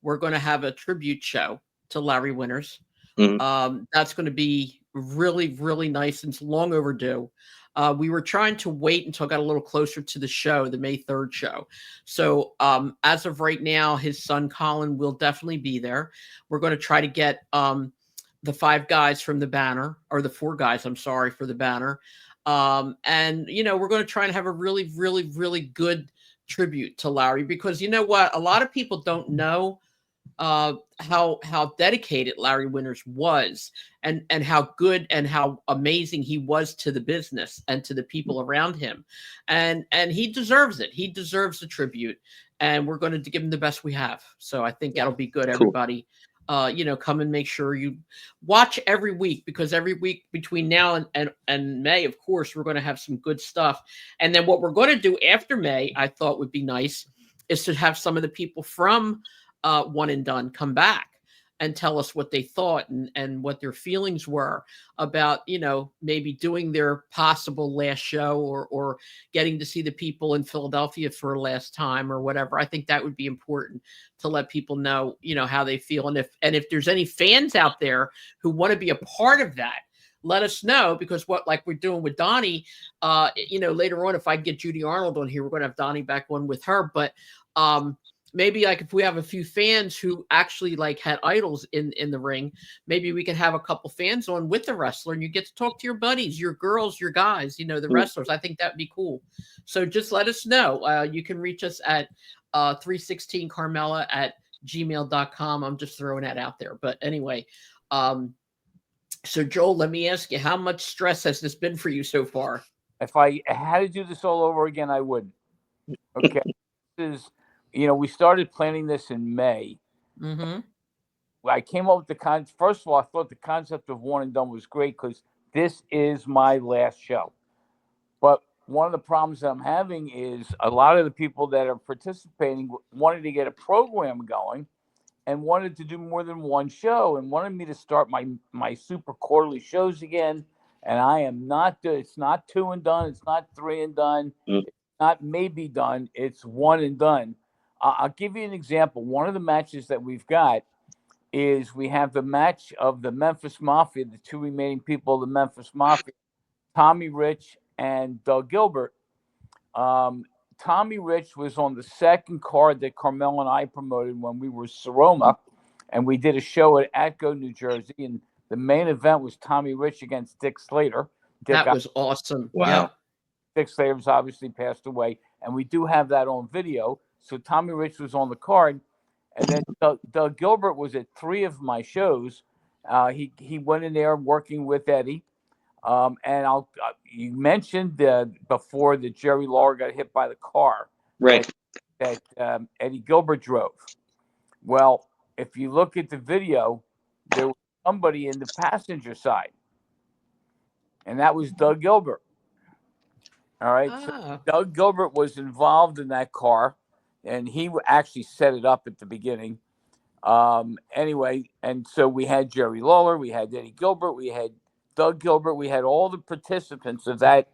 We're going to have a tribute show to Larry Winters. That's going to be really, really nice, and it's long overdue. We were trying to wait until it got a little closer to the show, the May 3rd show. So as of right now, his son Colin will definitely be there. We're going to try to get the 5 guys from the banner, or the 4 guys, I'm sorry, for the banner. And, we're going to try and have a really, really, really good tribute to Larry, because you know what? A lot of people don't know how dedicated Larry Winters was, and how good and how amazing he was to the business and to the people around him. And he deserves it. He deserves the tribute, and we're going to give him the best we have. So I think that'll be good. Cool. Everybody, come and make sure you watch every week, because every week between now and May, of course, we're going to have some good stuff. And then what we're going to do after May, I thought would be nice, is to have some of the people from One and Done come back and tell us what they thought and what their feelings were about, maybe doing their possible last show, or getting to see the people in Philadelphia for last time or whatever. I think that would be important to let people know, how they feel. And if there's any fans out there who want to be a part of that, let us know, because like we're doing with Donnie, later on, if I get Judy Arnold on here, we're going to have Donnie back on with her. But maybe like if we have a few fans who actually like had idols in the ring, maybe we can have a couple fans on with the wrestler, and you get to talk to your buddies, your girls, your guys, the wrestlers. I think that'd be cool. So just let us know. You can reach us at 316carmela@gmail.com. I'm just throwing that out there. But anyway, so Joel, let me ask you, how much stress has this been for you so far? If I had to do this all over again, I would. Okay. This is, we started planning this in May. Mm-hmm. I came up with the first of all, I thought the concept of One and Done was great, because this is my last show. But one of the problems that I'm having is a lot of the people that are participating wanted to get a program going, and wanted to do more than one show, and wanted me to start my super quarterly shows again. And I am not doing. It's not 2 and done. It's not 3 and done. It's not maybe done. It's 1 and done. I'll give you an example. One of the matches that we've got is we have the match of the Memphis Mafia, the 2 remaining people of the Memphis Mafia, Tommy Rich and Doug Gilbert. Tommy Rich was on the second card that Carmela and I promoted when we were Seroma, and we did a show at Atco, New Jersey, and the main event was Tommy Rich against Dick Slater. That was awesome. Wow. Yeah. Dick Slater's obviously passed away, and we do have that on video. So Tommy Rich was on the card, and then Doug Gilbert was at 3 of my shows. He went in there working with Eddie. And you mentioned before that Jerry Lawler got hit by the car, right, that Eddie Gilbert drove. Well, if you look at the video, there was somebody in the passenger side, and that was Doug Gilbert. All right, so Doug Gilbert was involved in that car, and he actually set it up at the beginning. Anyway, and so we had Jerry Lawler, we had Eddie Gilbert, we had Doug Gilbert, we had all the participants of that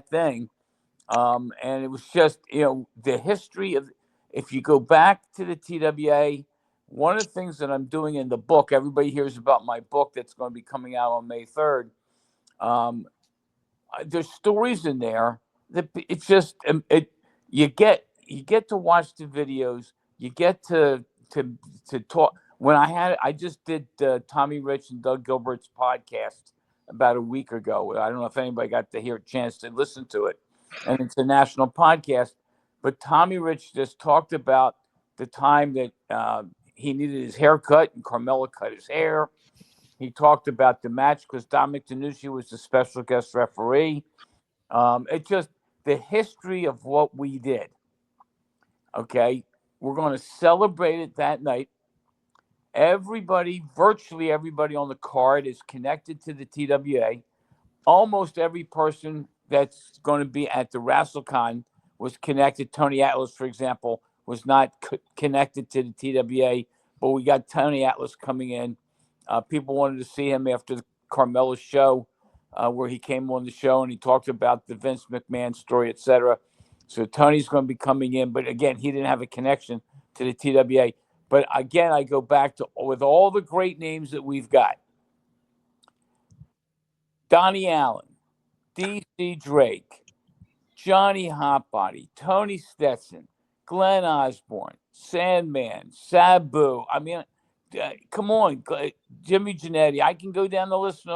thing. And it was just, the history of, if you go back to the TWA, one of the things that I'm doing in the book, everybody hears about my book that's going to be coming out on May 3rd. There's stories in there that it's just, you get to watch the videos, you get to talk. When I just did Tommy Rich and Doug Gilbert's podcast about a week ago. I don't know if anybody got to hear a chance to listen to it. And it's a national podcast. But Tommy Rich just talked about the time that he needed his hair cut and Carmela cut his hair. He talked about the match because Dominic DeNucci was the special guest referee. It's just the history of what we did. Okay, we're going to celebrate it that night. Virtually everybody on the card is connected to the TWA. Almost every person that's going to be at the WrestleCon was connected. Tony Atlas, for example, was not connected to the TWA, but we got Tony Atlas coming in. People wanted to see him after the Carmela show, where he came on the show and he talked about the Vince McMahon story, etc. So Tony's going to be coming in, but again, he didn't have a connection to the TWA. But again, I go back to with all the great names that we've got. Donnie Allen, D.C. Drake, Johnny Hotbody, Tony Stetson, Glenn Osborne, Sandman, Sabu. I mean, come on, Jimmy Janetti. I can go down the list.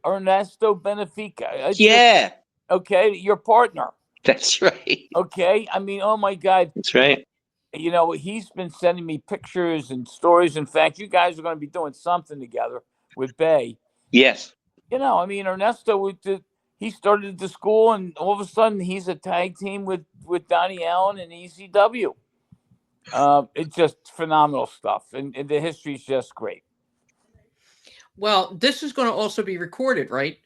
Ernesto Benefica. Yeah. Okay, your partner. That's right. Okay, I mean, oh my God. That's right. You know, he's been sending me pictures and stories. In fact, you guys are going to be doing something together with Bay. Yes. You know, I mean, Ernesto, he started the school, and all of a sudden he's a tag team with Donnie Allen and ECW. It's just phenomenal stuff, and the history is just great. Well, this is going to also be recorded, right?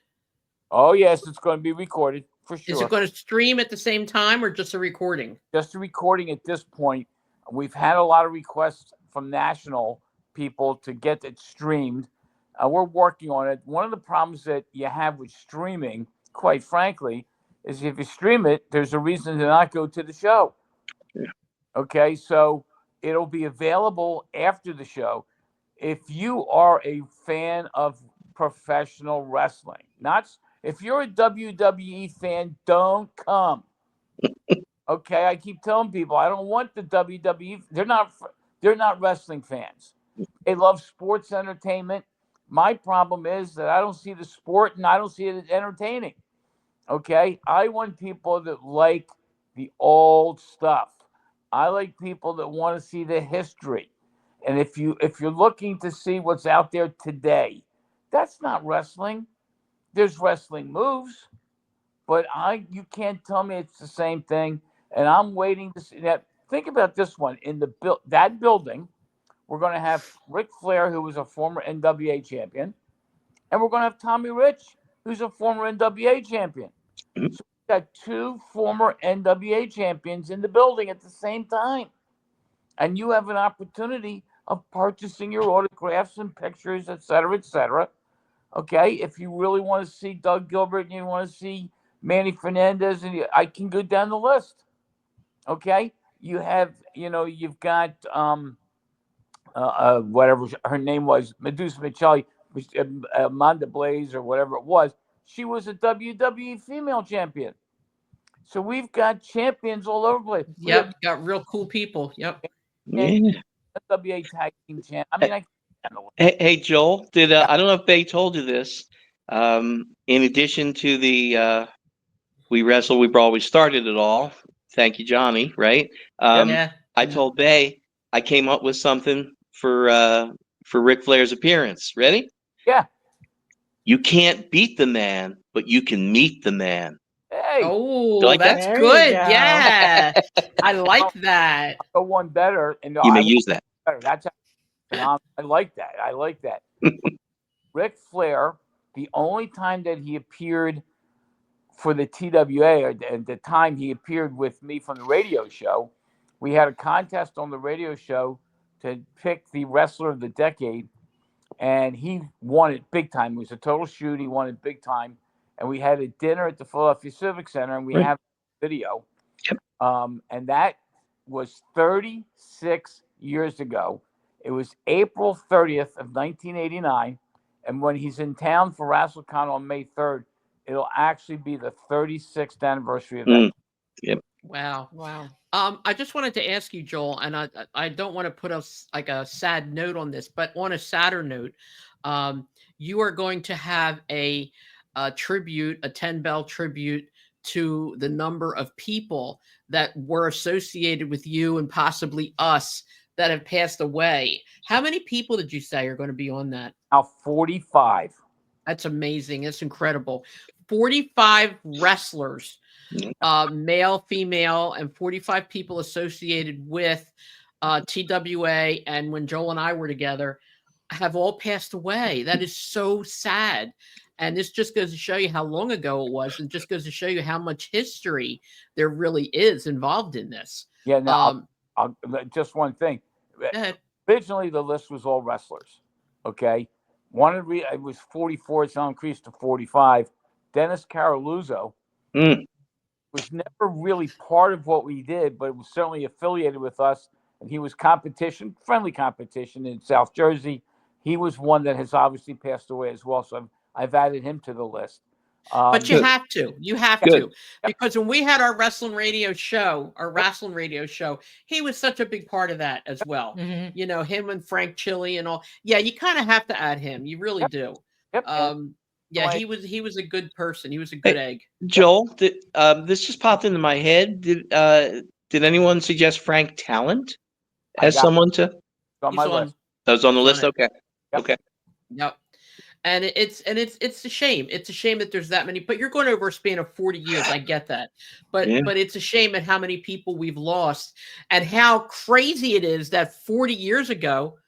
Oh, yes, it's going to be recorded for sure. Is it going to stream at the same time or just a recording? Just a recording at this point. We've had a lot of requests from national people to get it streamed. We're working on it. One of the problems that you have with streaming, quite frankly, is if you stream it, there's a reason to not go to the show. Yeah. Okay, so it'll be available after the show. If you are a fan of professional wrestling, if you're a WWE fan, don't come. Okay, I keep telling people I don't want the WWE. They're not wrestling fans. They love sports entertainment. My problem is that I don't see the sport and I don't see it entertaining. Okay, I want people that like the old stuff. I like people that want to see the history. And if you're looking to see what's out there today, that's not wrestling. There's wrestling moves, but you can't tell me it's the same thing. And I'm waiting to see that. Think about this one. In that building, we're going to have Ric Flair, who was a former NWA champion, and we're going to have Tommy Rich, who's a former NWA champion. So we've got two former NWA champions in the building at the same time. And you have an opportunity of purchasing your autographs and pictures, et cetera, et cetera. Okay, if you really want to see Doug Gilbert and you want to see Manny Fernandez, and I can go down the list. Okay, you've got whatever her name was, Medusa Michelli, Amanda Blaze or whatever it was. She was a WWE female champion. So we've got champions all over the place. Yep, got real cool people. Yep. Yeah. WWE tag team champ. I mean, Hey, Joel, I don't know if Bay told you this. In addition to the We Wrestle, We Brawl, We Started It All. Thank you, Johnny, right? Yeah. I told Bay I came up with something for Ric Flair's appearance. Ready? Yeah. You can't beat the man, but you can meet the man. Hey. Oh, like that's that? good. There you go. Yeah. I like that. Go one better. And You may use that. That's I like that. I like that. Ric Flair, the only time that he appeared for the TWA, or at the time he appeared with me from the radio show, we had a contest on the radio show to pick the wrestler of the decade, and he won it big time. It was a total shoot. He won it big time, and we had a dinner at the Philadelphia Civic Center, and we have video. Yep. And that was 36 years ago. It was April 30th of 1989, and when he's in town for WrestleCon on May 3rd, it'll actually be the 36th anniversary of that. Yep. Wow. Wow. I just wanted to ask you, Joel, and I don't want to put a sad note on this, but on a sadder note, you are going to have a tribute, a 10-bell tribute to the number of people that were associated with you and possibly us that have passed away. How many people did you say are going to be on that? Now 45. That's amazing. It's incredible. 45 wrestlers, male, female, and 45 people associated with TWA. And when Joel and I were together, have all passed away. That is so sad. And this just goes to show you how long ago it was, and just goes to show you how much history there really is involved in this. Yeah. Now, I'll just one thing. Go ahead. Originally, the list was all wrestlers. Okay. It was 44. It's now increased to 45. Dennis Caroluzzo was never really part of what we did, but it was certainly affiliated with us. And he was friendly competition in South Jersey. He was one that has obviously passed away as well. So I've added him to the list. But you have to, Good. because when we had our Rasslin Radio show, he was such a big part of that as well. Mhm. You know, him and Frank Chili and all. Yeah, you kind of have to add him. You really do. Yep. Yeah, he was a good person. He was a good egg. Joel, this just popped into my head. Did anyone suggest Frank Talent as someone to? On my He's on- list. That was on the He's list. on it. Okay. Yep. Okay. Yep. And it's a shame. It's a shame that there's that many, but you're going over a span of 40 years. I get that. But Yeah. but it's a shame at how many people we've lost, and how crazy it is that 40 years ago,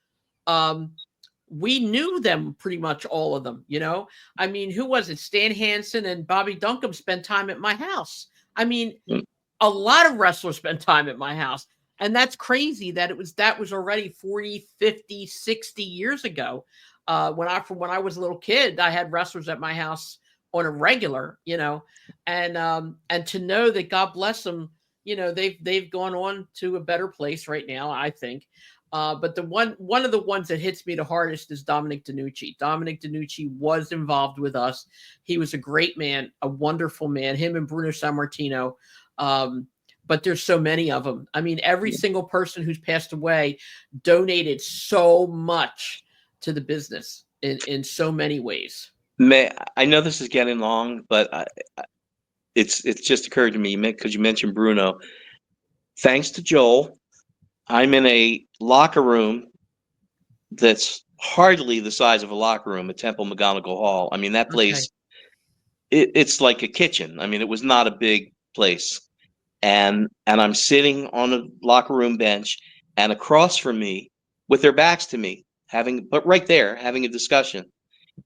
we knew them, pretty much all of them, you know? I mean, who was it? Stan Hansen and Bobby Duncombe spent time at my house. I mean, a lot of wrestlers spent time at my house. And that's crazy that that was already 40, 50, 60 years ago. When I was a little kid, I had wrestlers at my house on a regular, you know, and to know that, God bless them, you know, they've gone on to a better place right now, I think. But one of the ones that hits me the hardest is Dominic DeNucci. Dominic DeNucci was involved with us. He was a great man, a wonderful man. Him and Bruno Sammartino. But there's so many of them. I mean, every single person who's passed away donated so much to the business in so many ways. I know this is getting long, but it's just occurred to me because you mentioned Bruno. Thanks to Joel, I'm in a locker room that's hardly the size of a locker room at Temple McGonigal Hall. I mean, that place, it's like a kitchen. I mean, it was not a big place. And I'm sitting on a locker room bench, and across from me, with their backs to me, having a discussion,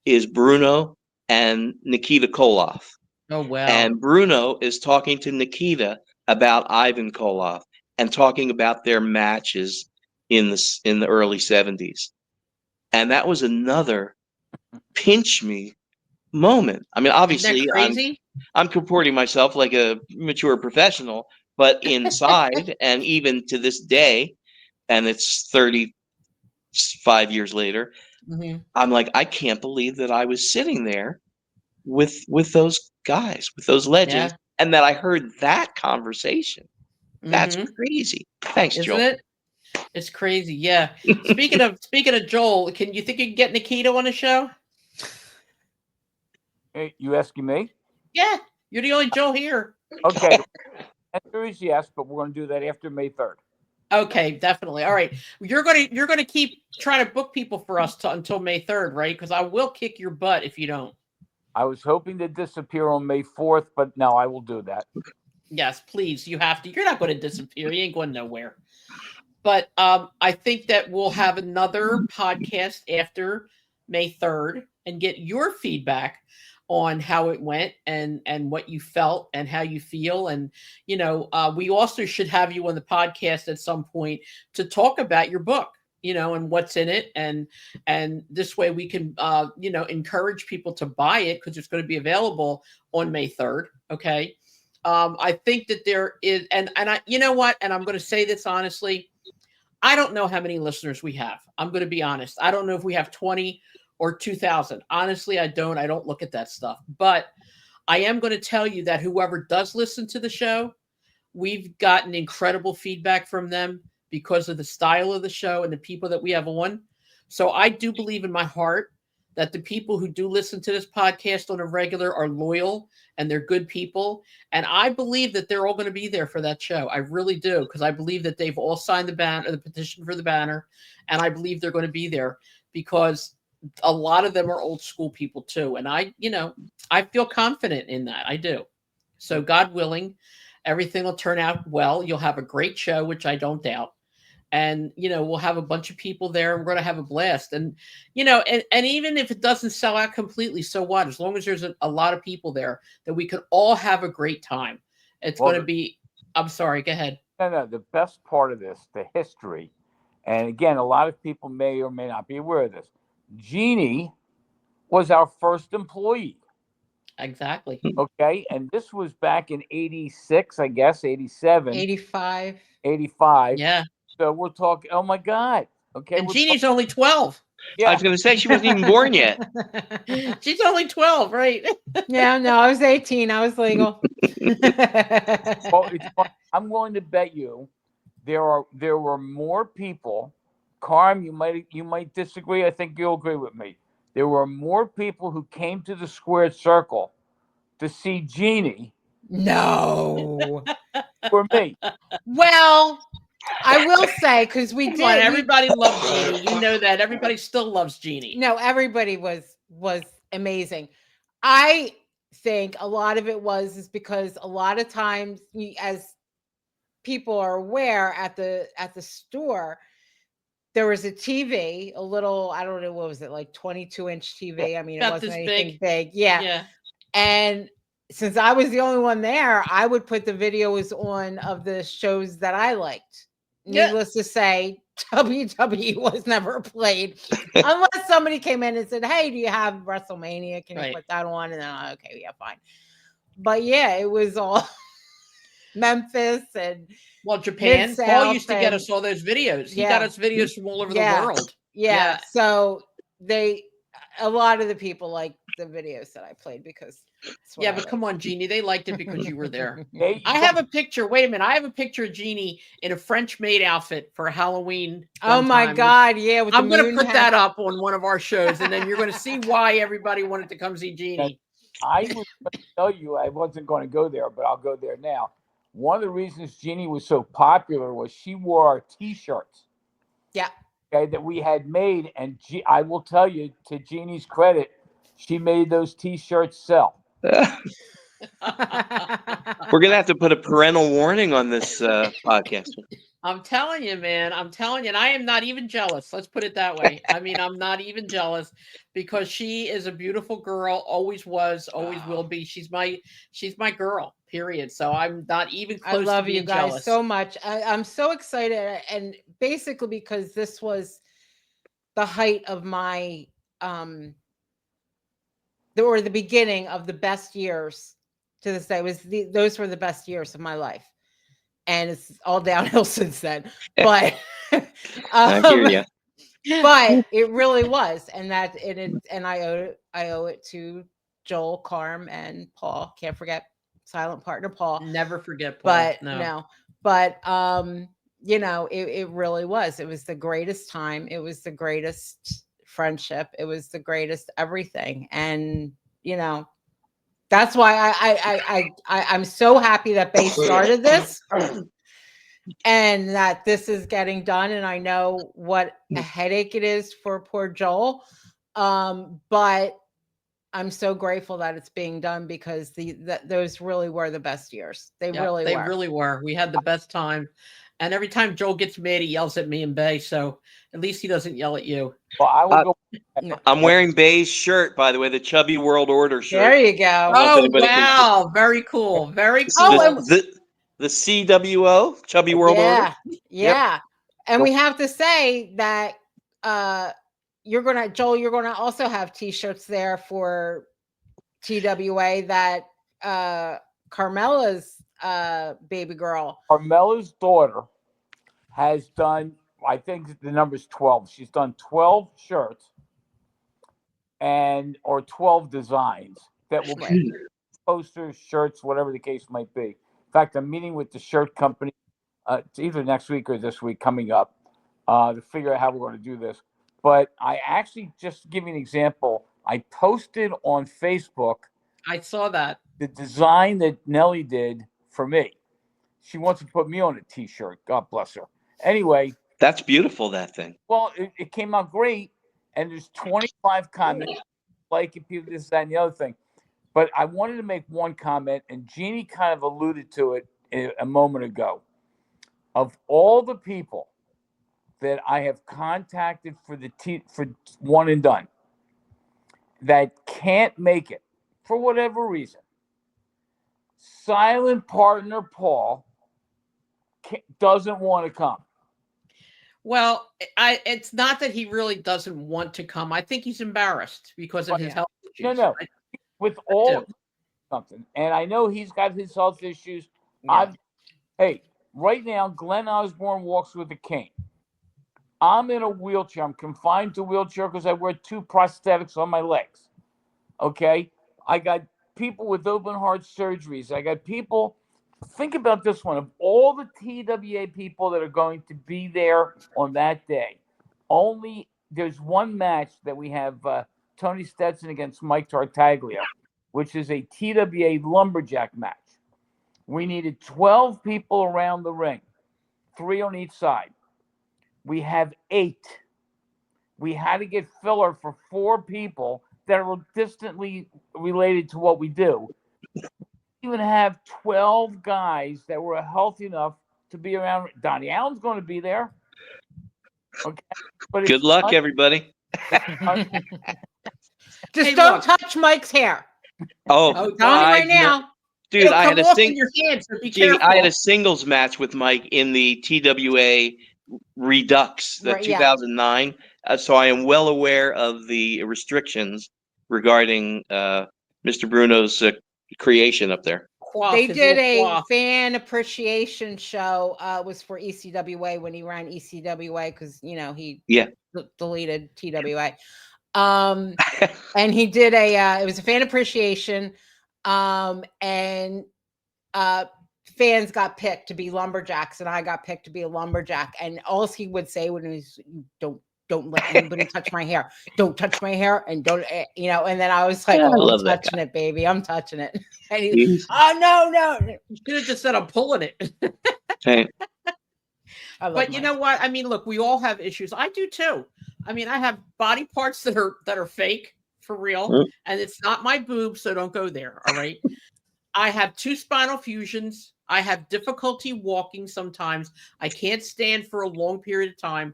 is Bruno and Nikita Koloff. Oh, wow. And Bruno is talking to Nikita about Ivan Koloff and talking about their matches in the early 70s. And that was another pinch me moment. I mean, obviously, I'm comporting myself like a mature professional, but inside, and even to this day, and it's 35 years later, I'm like, I can't believe that I was sitting there with those guys, with those legends, and that I heard that conversation. That's crazy. Thanks, Joel. Isn't it? It's crazy. Yeah. Speaking of Joel, you think you can get Nikita on the show? Hey, you asking me? Yeah, you're the only Joel here. Okay. Answer is yes, but we're going to do that after May 3rd. Okay, definitely. All right, you're gonna keep trying to book people for us until May 3rd, right? Because I will kick your butt if you don't. I was hoping to disappear on May 4th, but no, I will do that. Yes, please. You have to. You're not going to disappear. You ain't going nowhere. But I think that we'll have another podcast after May 3rd and get your feedback on how it went and what you felt and how you feel. And, you know, we also should have you on the podcast at some point to talk about your book, you know, and what's in it. And this way we can, you know, encourage people to buy it because it's going to be available on May 3rd. Okay. I think that there is, and I, you know what, and I'm going to say this honestly, I don't know how many listeners we have. I'm going to be honest. I don't know if we have 20 or 2,000. Honestly, I don't look at that stuff, but I am going to tell you that whoever does listen to the show, we've gotten incredible feedback from them because of the style of the show and the people that we have on. So I do believe in my heart that the people who do listen to this podcast on a regular are loyal and they're good people. And I believe that they're all going to be there for that show. I really do, because I believe that they've all signed the petition for the banner. And I believe they're going to be there because a lot of them are old school people too. And I feel confident in that. I do. So God willing, everything will turn out well. You'll have a great show, which I don't doubt. And, we'll have a bunch of people there and we're going to have a blast. And, and even if it doesn't sell out completely, so what? As long as there's a lot of people there, that we can all have a great time. It's going to be, I'm sorry, go ahead. No, the best part of this, the history, and again, a lot of people may or may not be aware of this. Jeannie was our first employee. Exactly. Okay. And this was back in 86, I guess, 87. 85. 85. Yeah. So we're talking, oh my God. Okay. And Jeannie's only 12. I was going to say she wasn't even born yet. She's only 12, right? Yeah, no, I was 18. I was legal. Well, I'm willing to bet you there were more people. Carm, you might disagree. I think you'll agree with me. There were more people who came to the squared circle to see Jeannie. No. For me. Well, I will say, because everybody loved Jeannie. You know that. Everybody still loves Jeannie. No, everybody was amazing. I think a lot of it is because a lot of times, as people are aware, at the store, there was a TV, a little, I don't know, what was it, like 22-inch TV? I mean, it wasn't anything big. Yeah. And since I was the only one there, I would put the videos on of the shows that I liked. Needless to say, WWE was never played unless somebody came in and said, "Hey, do you have WrestleMania? Can you put that on?" And then, okay, yeah, fine. But yeah, it was all Memphis and Japan. Paul used to get us all those videos. He got us videos from all over the world. Yeah. So a lot of the people liked the videos that I played because. Yeah, but come on, Jeannie. They liked it because you were there. I have a picture. Wait a minute. I have a picture of Jeannie in a French maid outfit for Halloween. Oh my God. Yeah. I'm going to put that up on one of our shows, and then you're going to see why everybody wanted to come see Jeannie. I was going to tell you I wasn't going to go there, but I'll go there now. One of the reasons Jeannie was so popular was she wore our T-shirts. Yeah. Okay, that we had made. And I will tell you, to Jeannie's credit, she made those T-shirts sell. We're gonna have to put a parental warning on this podcast. I'm telling you, man. I'm telling you, and I am not even jealous. Let's put it that way. I mean, I'm not even jealous because she is a beautiful girl. Always was. Always will be. She's my girl. Period. So I'm not even close. I love to being you guys jealous. so much. I'm so excited, and basically because this was the height of my or the beginning of the best years to this day. Those were the best years of my life, and it's all downhill since then. But I hear you. But it really was, and I owe it to Joel, Carm, and Paul. Can't forget silent partner Paul. Never forget Paul. But but it really was. It was the greatest time. It was the greatest friendship. It was the greatest everything. And that's why I'm so happy that they started this and that this is getting done. And I know what a headache it is for poor Joel. But I'm so grateful that it's being done because those really were the best years. They really were. We had the best time. And every time Joel gets mad, he yells at me and Bay. So at least he doesn't yell at you. Well, I will go. I'm wearing Bay's shirt, by the way, the Chubby World Order shirt. There you go. Oh, wow. Very cool. Very cool. The CWO, Chubby World Order. Yeah. Yep. And we have to say that you're going to also have T-shirts there for TWA that Carmela's baby girl. Carmela's daughter has done, I think the number's 12. She's done 12 shirts or 12 designs that will be posters, shirts, whatever the case might be. In fact, I'm meeting with the shirt company either next week or this week coming up to figure out how we're going to do this. But I actually, just to give you an example, I posted on Facebook. I saw that. The design that Nellie did for me. She wants to put me on a T-shirt. God bless her. Anyway. That's beautiful, that thing. Well, it came out great. and there's 25 comments like it, people this, that, and the other thing. But I wanted to make one comment, and Jeannie kind of alluded to it a moment ago. Of all the people that I have contacted for one and done that can't make it for whatever reason, silent partner Paul doesn't want to come. Well, it's not that he really doesn't want to come. I think he's embarrassed because of his health issues. No. With all something, and I know he's got his health issues. Yeah. Hey, right now, Glenn Osborne walks with a cane. I'm in a wheelchair. I'm confined to a wheelchair because I wear 2 prosthetics on my legs. Okay? I got people with open heart surgeries. I got people. Think about this one. Of all the TWA people that are going to be there on that day, only there's one match that we have Tony Stetson against Mike Tartaglia, which is a TWA lumberjack match. We needed 12 people around the ring, 3 on each side. We have 8. We had to get filler for 4 people that are distantly related to what we do. We even have 12 guys that were healthy enough to be around. Donnie Allen's going to be there. Okay, but Good luck, everybody. Just don't touch Mike's hair. Oh, Donnie right now. Dude, I had a a singles match with Mike in the TWA Redux, the 2009. So I am well aware of the restrictions regarding Mr. Bruno's creation up there. They did a fan appreciation show. Was for ECWA when he ran ECWA because he deleted TWA. And he did it was a fan appreciation. And fans got picked to be lumberjacks, and I got picked to be a lumberjack. And all he would say when he's don't let anybody touch my hair. Don't touch my hair, and don't And then I was like, I'm touching it, baby. I'm touching it. And he's, oh no! You should have just said I'm pulling it. Hey. But you know what? I mean, look, we all have issues. I do too. I mean, I have body parts that are fake for real, and it's not my boobs, so don't go there. All right. I have 2 spinal fusions. I have difficulty walking sometimes. I can't stand for a long period of time.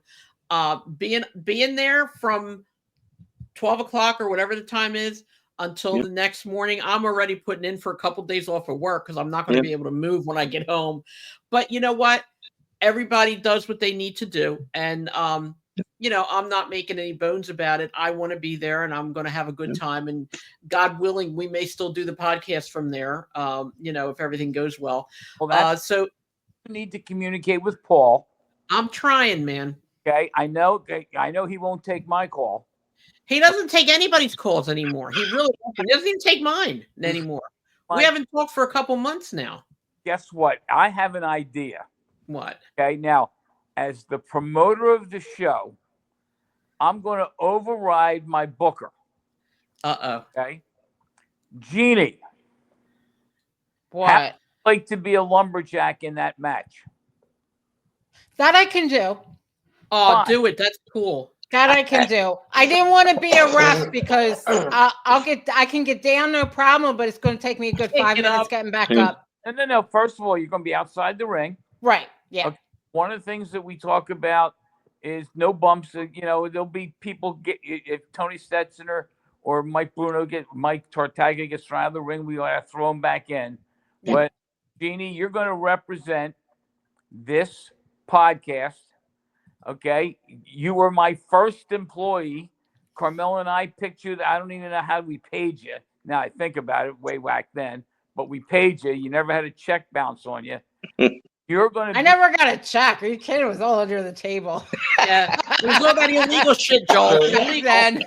Being there from 12 o'clock or whatever the time is until the next morning, I'm already putting in for a couple of days off of work because I'm not going to be able to move when I get home. But you know what? Everybody does what they need to do. And, I'm not making any bones about it. I want to be there and I'm going to have a good time. And God willing, we may still do the podcast from there, if everything goes well. So you need to communicate with Paul. I'm trying, man. Okay. I know he won't take my call. He doesn't take anybody's calls anymore. He really doesn't. He doesn't even take mine anymore. We haven't talked for a couple months now. Guess what? I have an idea. What? Okay. Now, as the promoter of the show, I'm going to override my booker. Okay. Jeannie. What? Like to be a lumberjack in that match. That I can do. Oh, do it. That's cool. That I can do. I didn't want to be a ref because I can get down, no problem, but it's going to take me a good 5 minutes getting back up. No. First of all, you're going to be outside the ring. Right. Yeah. Okay. One of the things that we talk about is no bumps. There'll be people if Tony Stetson or Mike Tartaglia gets thrown out of the ring, we gotta throw him back in. Yeah. But Jeannie, you're going to represent this podcast. Okay, you were my first employee. Carmela and I picked you. I don't even know how we paid you. Now I think about it, way back then, but we paid you. You never had a check bounce on you. You're going to. I never got a check. Are you kidding? It was all under the table. Yeah, there's nobody illegal shit, Joel. Then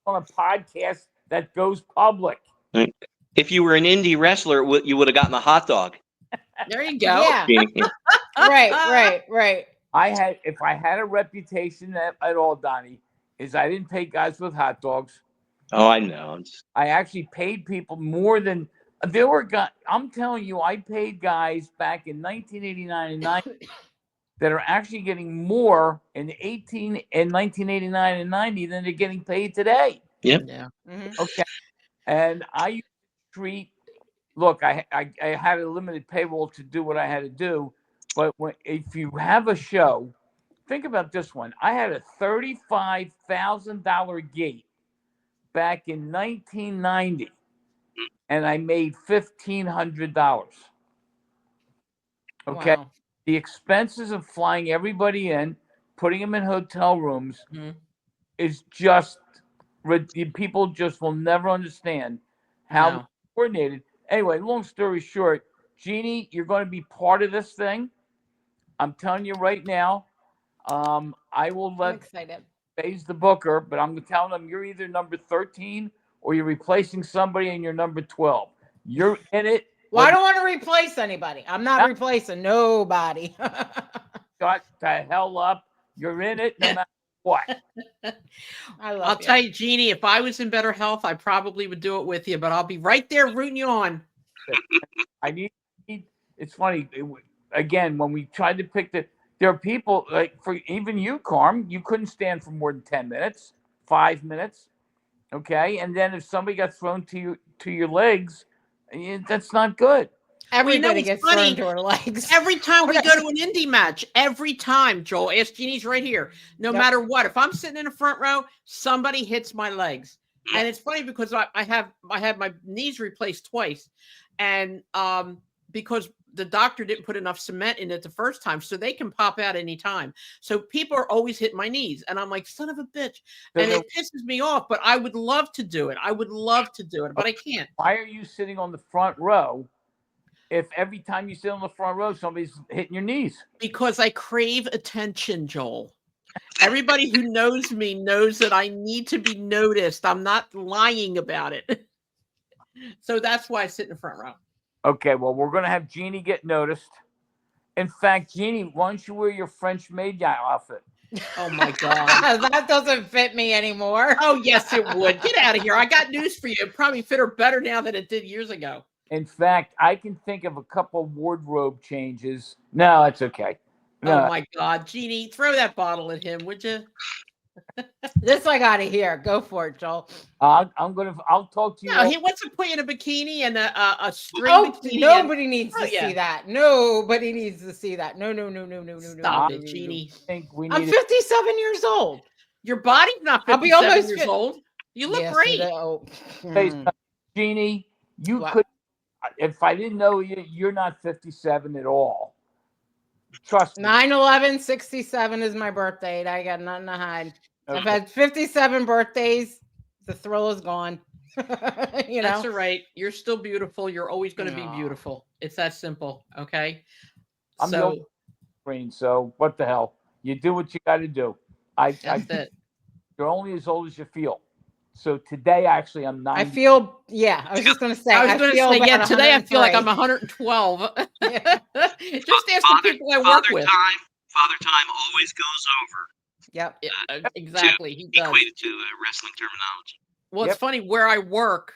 on a podcast that goes public. If you were an indie wrestler, you would have gotten a hot dog. There you go. Yeah. Right. If I had a reputation at all, Donnie, is I didn't pay guys with hot dogs. Oh, I know. I actually paid people more than there were guys. I'm telling you, I paid guys back in 1989 and 90 that are actually getting more in 1989 and 90 than they're getting paid today. Yep. Yeah. Okay. And I used to treat, look, I had a limited payroll to do what I had to do. But if you have a show, think about this one. I had a $35,000 gate back in 1990, and I made $1,500. Okay. Wow. The expenses of flying everybody in, putting them in hotel rooms is just, people just will never understand how coordinated. Anyway, long story short, Jeannie, you're going to be part of this thing. I'm telling you right now. I will I'm let excited. Faze the booker, but I'm telling them you're either number 13 or you're replacing somebody and you're number 12. You're in it. Well, I don't want to replace anybody. I'm not replacing nobody. Shut the hell up. You're in it no matter what. I'll tell you, Jeannie, if I was in better health, I probably would do it with you, but I'll be right there rooting you on. It's funny. Again, when we tried to pick there are people like, for even you, Carm, you couldn't stand for more than 10 minutes, 5 minutes. Okay. And then if somebody got thrown to your legs, that's not good. Everybody gets thrown to her legs. Every time we go to an indie match, every time, Joel, ask Jeannie's right here. No matter what, if I'm sitting in the front row, somebody hits my legs. And it's funny because I had my knees replaced twice. And because the doctor didn't put enough cement in it the first time, so they can pop out anytime. So people are always hitting my knees. And I'm like, son of a bitch. And it pisses me off, but I would love to do it. I would love to do it, but I can't. Why are you sitting on the front row if every time you sit on the front row, somebody's hitting your knees? Because I crave attention, Joel. Everybody who knows me knows that I need to be noticed. I'm not lying about it. So that's why I sit in the front row. Okay, well, we're going to have Jeannie get noticed. In fact, Jeannie, why don't you wear your French maid outfit? Oh, my God. That doesn't fit me anymore. Oh, yes, it would. Get out of here. I got news for you. It probably fit her better now than it did years ago. In fact, I can think of a couple wardrobe changes. No, it's okay. No. Oh, my God. Jeannie, throw that bottle at him, would you? This I got to hear. Go for it, Joel. I'll talk to you. No, he wants to put you in a bikini and a string bikini. Nobody needs to see that. Nobody needs to see that. No. Stop it, Jeannie. I'm 57 years old. Your body's not 57 I'll be almost years old. You look great. Jeannie, you could, if I didn't know you, you're not 57 at all. Trust me. 9/11/67 is my birthday. I got nothing to hide. Okay. I've had 57 birthdays. The thrill is gone. That's all right. You're still beautiful. You're always going to be beautiful. It's that simple. Okay. I'm the brain, so what the hell? You do what you got to do. That's it. You're only as old as you feel. So today, actually, I'm 90. I feel, I was just going to say. Today I feel like I'm 112. Just ask the people I work with. Father Time always goes over. Yep. Yeah, exactly. He does. Equated to wrestling terminology. Well, it's funny where I work.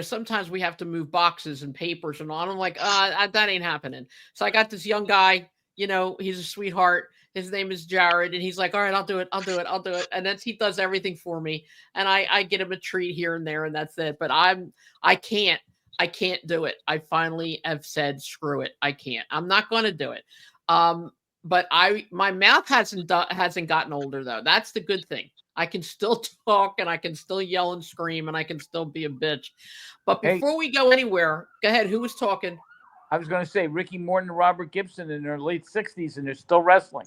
Sometimes we have to move boxes and papers and all. And I'm like, that ain't happening. So I got this young guy. He's a sweetheart. His name is Jared, and he's like, all right, I'll do it. And then he does everything for me. And I get him a treat here and there, and that's it. But I can't do it. I finally have said, screw it. I can't. I'm not going to do it. But my mouth hasn't gotten older though. That's the good thing. I can still talk and I can still yell and scream and I can still be a bitch. But before we go anywhere, go ahead. Who was talking? I was going to say Ricky Morton and Robert Gibson in their late 60s, and they're still wrestling.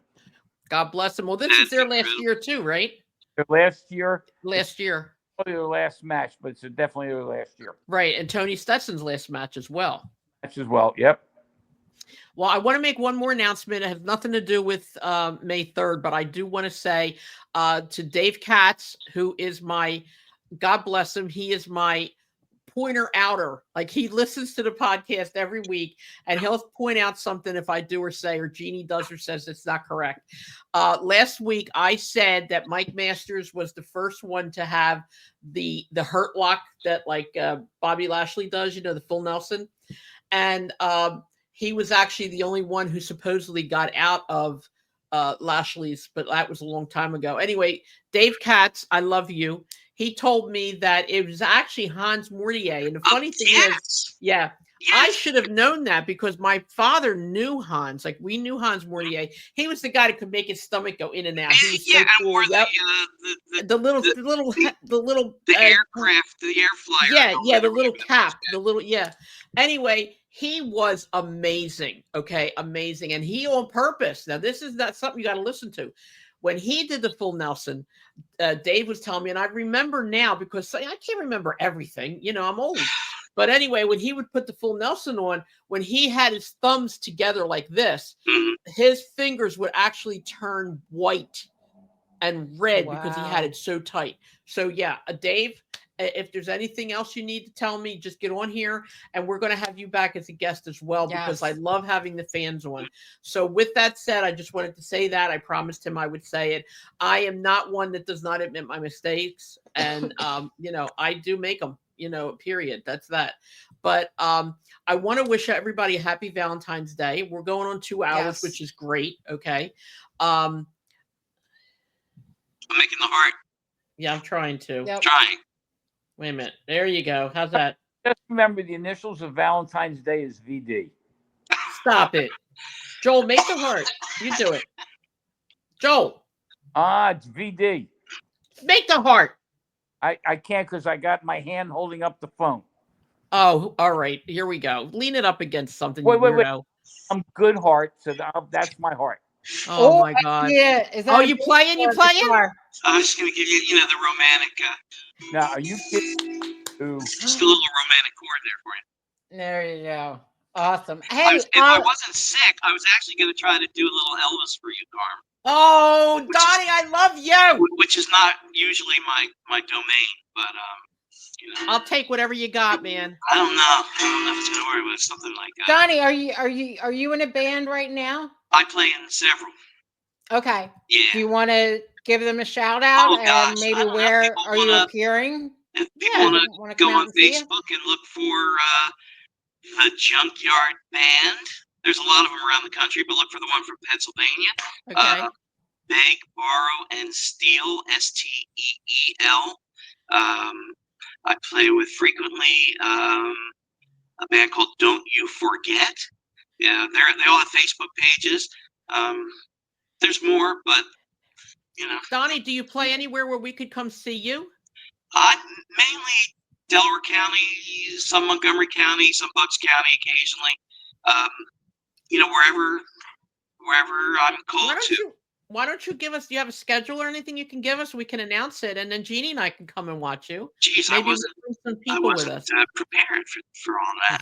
God bless them. Well, this is their last year too, right? Their last year. Probably their last match, but it's definitely their last year. Right, and Tony Stetson's last match as well. Yep. Well, I want to make one more announcement. It has nothing to do with May 3rd, but I do want to say to Dave Katz, who is God bless him, he is my pointer outer. Like, he listens to the podcast every week and he'll point out something if I do or say, or Jeannie does or says it's not correct. Last week I said that Mike Masters was the first one to have the hurt lock that Bobby Lashley does, the full Nelson. And he was actually the only one who supposedly got out of Lashley's, but that was a long time ago. Anyway, Dave Katz, I love you. He told me that it was actually Hans Mortier. And the funny thing is, yeah, I should have known that because my father knew Hans. Like, we knew Hans Mortier. He was the guy that could make his stomach go in and out. He was so cool. Yep. The little aircraft, the air flyer. Yeah, the little cap, Anyway, he was amazing. Okay, amazing. And he on purpose. Now, this is not something you got to listen to. When he did the full Nelson, Dave was telling me, and I remember now because I can't remember everything. You know, I'm old. But anyway, when he would put the full Nelson on, when he had his thumbs together like this, his fingers would actually turn white and red because he had it so tight. So yeah, Dave, if there's anything else you need to tell me, just get on here and we're going to have you back as a guest as well, because I love having the fans on. So with that said, I just wanted to say that. I promised him I would say it. I am not one that does not admit my mistakes. And, you know, I do make them, you know, period. That's that. But I want to wish everybody a happy Valentine's Day. We're going on 2 hours, which is great. Okay. I'm making the heart. Yeah, I'm trying to. Yep. Trying. Wait a minute. There you go. How's that? Just remember the initials of Valentine's Day is VD. Stop it. Joel, make the heart. You do it. Joel. It's VD. Make the heart. I can't because I got my hand holding up the phone. Oh, all right. Here we go. Lean it up against something. Wait. I'm GOODHART, so that's my heart. Oh my God. Yeah. Is that you playing? You playing? I was going to give you, the romantic. Now, are you kidding? Ooh. Just a little romantic chord there for you. There you go. Awesome. Hey, if I wasn't sick, I was actually going to try to do a little Elvis for you, Carm. Oh, Donnie, I love you. Which is not usually my domain, but you know. I'll take whatever you got, man. I don't know if it's going to work, but something like that. Donnie, are you in a band right now? I play in several. Okay. Yeah. Do you want to give them a shout out and maybe where are you appearing? If people want to go on Facebook and look for the Junkyard Band, there's a lot of them around the country, but look for the one from Pennsylvania. Okay. Beg, Borrow, and Steal, STEEL. I play with frequently a band called Don't You Forget. Yeah, they all have Facebook pages. There's more, but you know. Donnie, do you play anywhere where we could come see you? Mainly Delaware County, some Montgomery County, some Bucks County occasionally. You know, wherever I'm called to. Why don't you give us? Do you have a schedule or anything you can give us? We can announce it, and then Jeannie and I can come and watch you. Jeez, maybe I wasn't with us. Prepared for all that.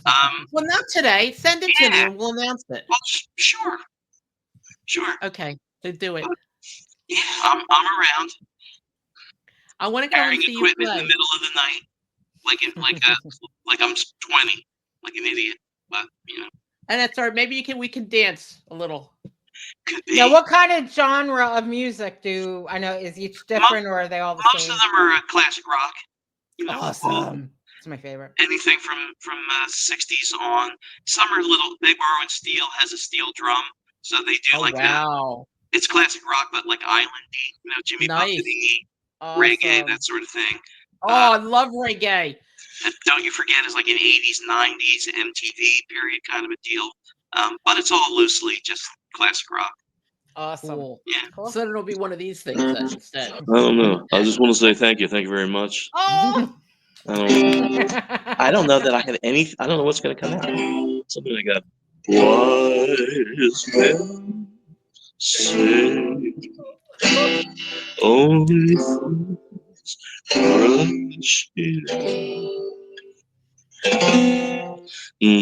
Well, not today. Send it to me, and we'll announce it. Well, sure. Okay, so do it. Yeah, I'm around. I want to come and see you play. Equipment in the middle of the night, like I'm 20, like an idiot. But you know. And that's all right. Maybe we can dance a little. Now, what kind of genre of music is each different, or are they all the same? Most of them are classic rock. You know, awesome. It's my favorite. Anything from 60s on. Some are little. Beg, Borrow, and Steal has a steel drum, so they do it's classic rock, but like islandy. You know, Jimmy Buffett-y, reggae, that sort of thing. Oh, I love reggae. Don't You Forget is like an 80s, 90s MTV period kind of a deal. But it's all loosely just classic rock. Awesome. Cool. Yeah. Cool. So it'll be one of these things then instead. I don't know. I just want to say thank you. Thank you very much. Oh. I don't know that I have any. I don't know what's going to come out. Something like that. Wise men say only fools rush in,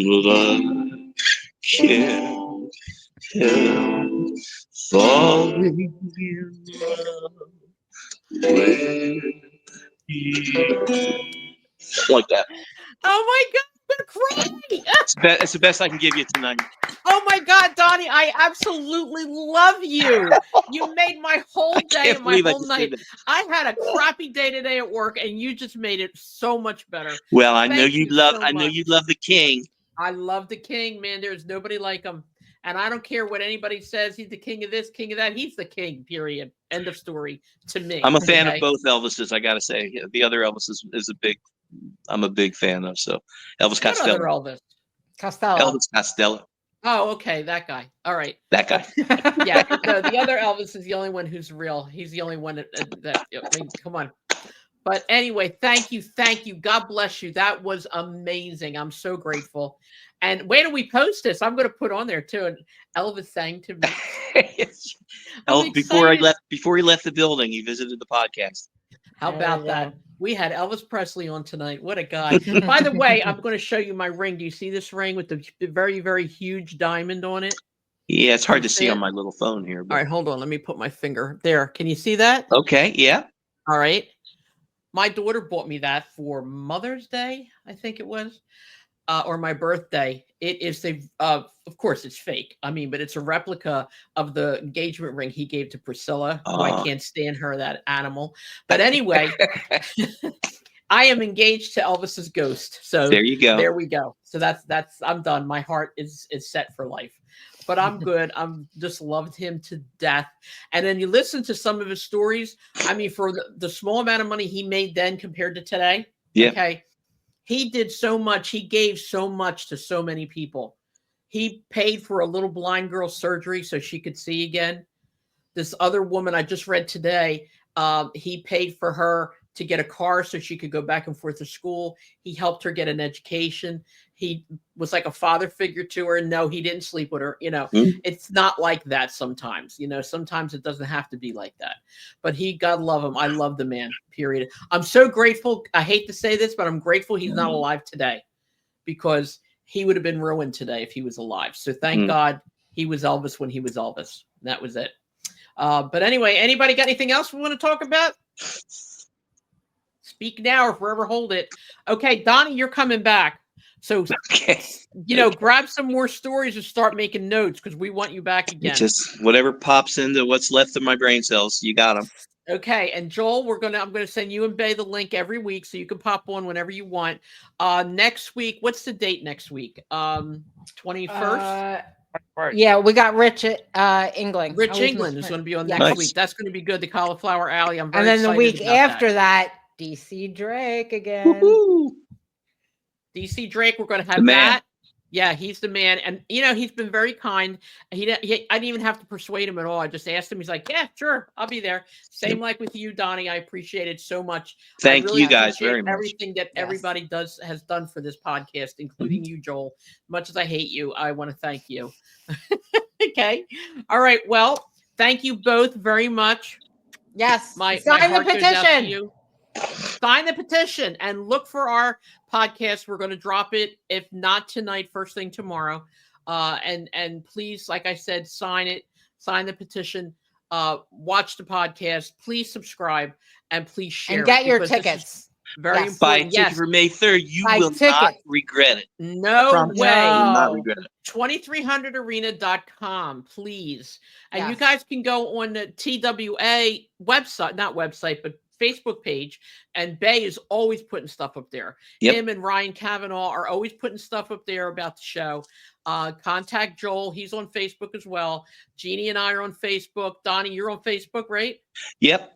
but I can't help falling in love with you. Like that. Oh my God, I'm gonna cry. It's the best I can give you tonight. Oh my God, Donnie, I absolutely love you. You made my whole day and my whole night. I had a crappy day today at work, and you just made it so much better. Well, I know you love the king. I love the king, man. There's nobody like him. And I don't care what anybody says. He's the king of this, king of that. He's the king, period. End of story to me. I'm a fan okay? of both Elvises. I got to say, the other Elvis is I'm a big fan of. So Elvis What other Costello. Elvis? Costello. Elvis Costello. Oh, okay. That guy. All right. That guy. Yeah. No, the other Elvis is the only one who's real. He's the only one that I mean, come on. But anyway, thank you. Thank you. God bless you. That was amazing. I'm so grateful. And wait till we post this. I'm going to put on there too. And Elvis sang to me. Before he left the building, he visited the podcast. How about that? We had Elvis Presley on tonight. What a guy. By the way, I'm going to show you my ring. Do you see this ring with the very, very huge diamond on it? Yeah, it's hard to see on my little phone here. But... All right, hold on. Let me put my finger there. Can you see that? Okay, yeah. All right. My daughter bought me that for Mother's Day, I think it was, or my birthday. It is of course, it's fake. I mean, but it's a replica of the engagement ring he gave to Priscilla. Oh, I can't stand her, that animal. But anyway, I am engaged to Elvis's ghost. So there you go. There we go. So that's I'm done. My heart is set for life. But I'm good. I'm just loved him to death. And then you listen to some of his stories. I mean, for the small amount of money he made then compared to today. Yeah. Okay. He did so much. He gave so much to so many people. He paid for a little blind girl surgery so she could see again. This other woman I just read today, he paid for her to get a car so she could go back and forth to school. He helped her get an education. He was like a father figure to her. No, he didn't sleep with her. You know, It's not like that sometimes. You know, sometimes it doesn't have to be like that. But God love him. I love the man, period. I'm so grateful. I hate to say this, but I'm grateful he's not alive today because he would have been ruined today if he was alive. So thank God he was Elvis when he was Elvis. That was it. But anyway, anybody got anything else we want to talk about? Speak now or forever hold it. Okay, Donnie, you're coming back. So, grab some more stories and start making notes because we want you back again. Just whatever pops into what's left of my brain cells, you got them. Okay, and Joel, I'm gonna send you and Bay the link every week so you can pop on whenever you want. Next week, what's the date next week? 21st. Yeah, we got Rich England. Rich England is going to be on next week. That's going to be good. The Cauliflower Alley. I'm very excited. And then the week after that, DC Drake again. Woo-hoo. DC Drake, we're going to have that. Yeah, he's the man. And, he's been very kind. I didn't even have to persuade him at all. I just asked him. He's like, yeah, sure. I'll be there. Same like with you, Donnie. I appreciate it so much. Thank you guys very much. Everything that everybody has done for this podcast, including you, Joel. Much as I hate you, I want to thank you. Okay. All right. Well, thank you both very much. Yes. Sign the petition. Sign the petition and look for our podcast. We're going to drop it, if not tonight, first thing tomorrow. And please, like I said, sign it, sign the petition, watch the podcast, please subscribe, and please share. And get your tickets. Very important. Buy a ticket for May 3rd. You will not regret it. No way. You will not regret it. 2300arena.com, please. And you guys can go on the TWA website, not website, but Facebook page, and Bay is always putting stuff up there. Yep. Him and Ryan Kavanaugh are always putting stuff up there about the show. Contact Joel. He's on Facebook as well. Jeannie and I are on Facebook. Donnie, you're on Facebook, right? Yep.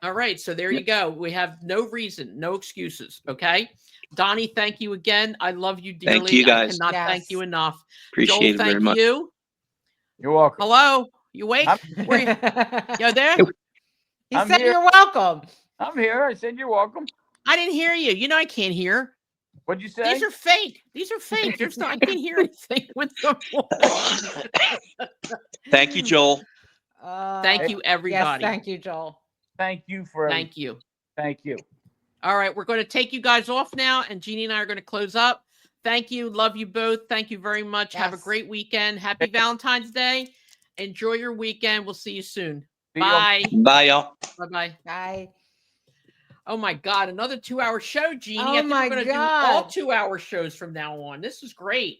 All right. So there you go. We have no reason, no excuses. Okay. Donnie, thank you again. I love you dearly. Thank you guys. I cannot thank you enough. Appreciate Joel, it very much. You. You're welcome. Hello. You awake? You're there? He said you're welcome. I'm here. I said you're welcome. I didn't hear you. I can't hear. What'd you say? These are fake. There's no, I can't hear anything with them. Thank you, Joel. Thank you, everybody. Yes, thank you, Joel. Thank you for Thank you. Thank you. All right, we're going to take you guys off now, and Jeannie and I are going to close up. Thank you. Love you both. Thank you very much. Have a great weekend. Happy Valentine's Day. Enjoy your weekend. We'll see you soon. Bye. Bye, y'all. Bye-bye. Bye. Oh, my God. Another 2-hour show, Jeannie. Oh, I think my we're going to do all 2-hour shows from now on. This is great.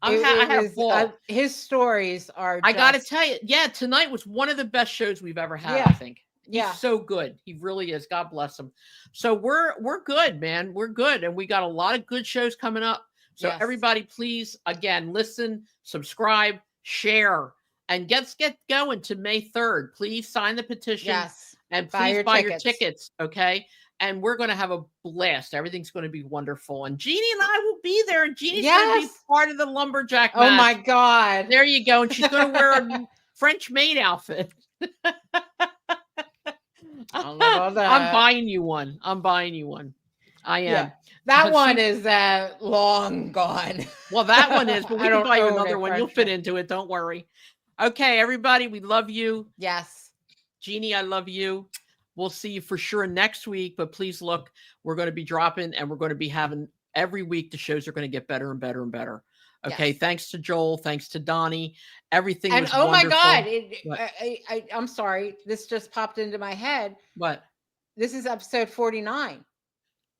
I have fun. His stories are I got to tell you, tonight was one of the best shows we've ever had, I think. He's so good. He really is. God bless him. So we're good, man. We're good. And we got a lot of good shows coming up. So Yes. everybody, please, again, listen, subscribe, share, and get going to May 3rd. Please sign the petition. Yes. And Buy please your buy your tickets. tickets, okay? And we're going to have a blast. Everything's going to be wonderful. And Jeannie and I will be there. And Jeannie's going to be Yes. part of the lumberjack Oh match. my God. There you go. And she's going to wear a French maid outfit. I don't know about that. I'm buying you one. I am. Yeah. That But one she- is long gone. Well, that one is, but we I can don't buy you own another a one. You'll French fit maid. into it. Don't worry. Okay, everybody, we love you. Yes. Jeannie, I love you. We'll see you for sure next week, but please look, we're going to be dropping and we're going to be having every week. The shows are going to get better and better and better. Okay. Yes. Thanks to Joel. Thanks to Donnie. Everything And was oh my wonderful. God, I'm sorry. This just popped into my head. What? This is episode 49.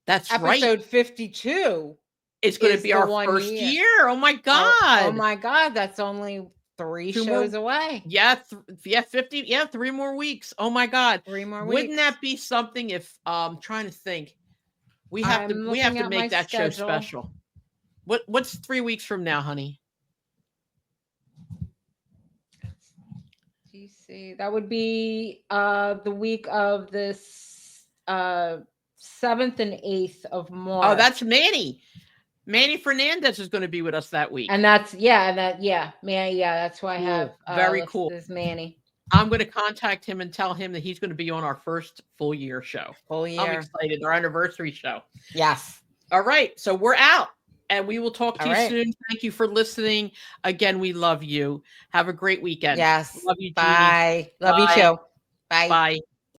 That's Episode right. 52. It's going to is be the our 1 first year. year. Oh my God. Oh my God. That's only 3 2 more- shows away. Yeah. 50. Yeah. 3 more weeks. Oh my God. 3 more weeks. Wouldn't that be something if, trying to think, we have I'm to looking at my make that show schedule. special. What's 3 weeks from now, honey? DC. That would be the week of this 7th and 8th of March. Oh, that's Manny. Manny Fernandez is going to be with us that week. And that's man, that's why I Cool. have Very listed cool. as Manny. I'm going to contact him and tell him that he's going to be on our first full year show. Full I'm year. excited. Our anniversary show. Yes. All right. So we're out and we will talk to All you right. soon. Thank you for listening. Again, we love you. Have a great weekend. Yes. Love you, Jeannie. Bye. Love Bye. you too. Bye. Bye.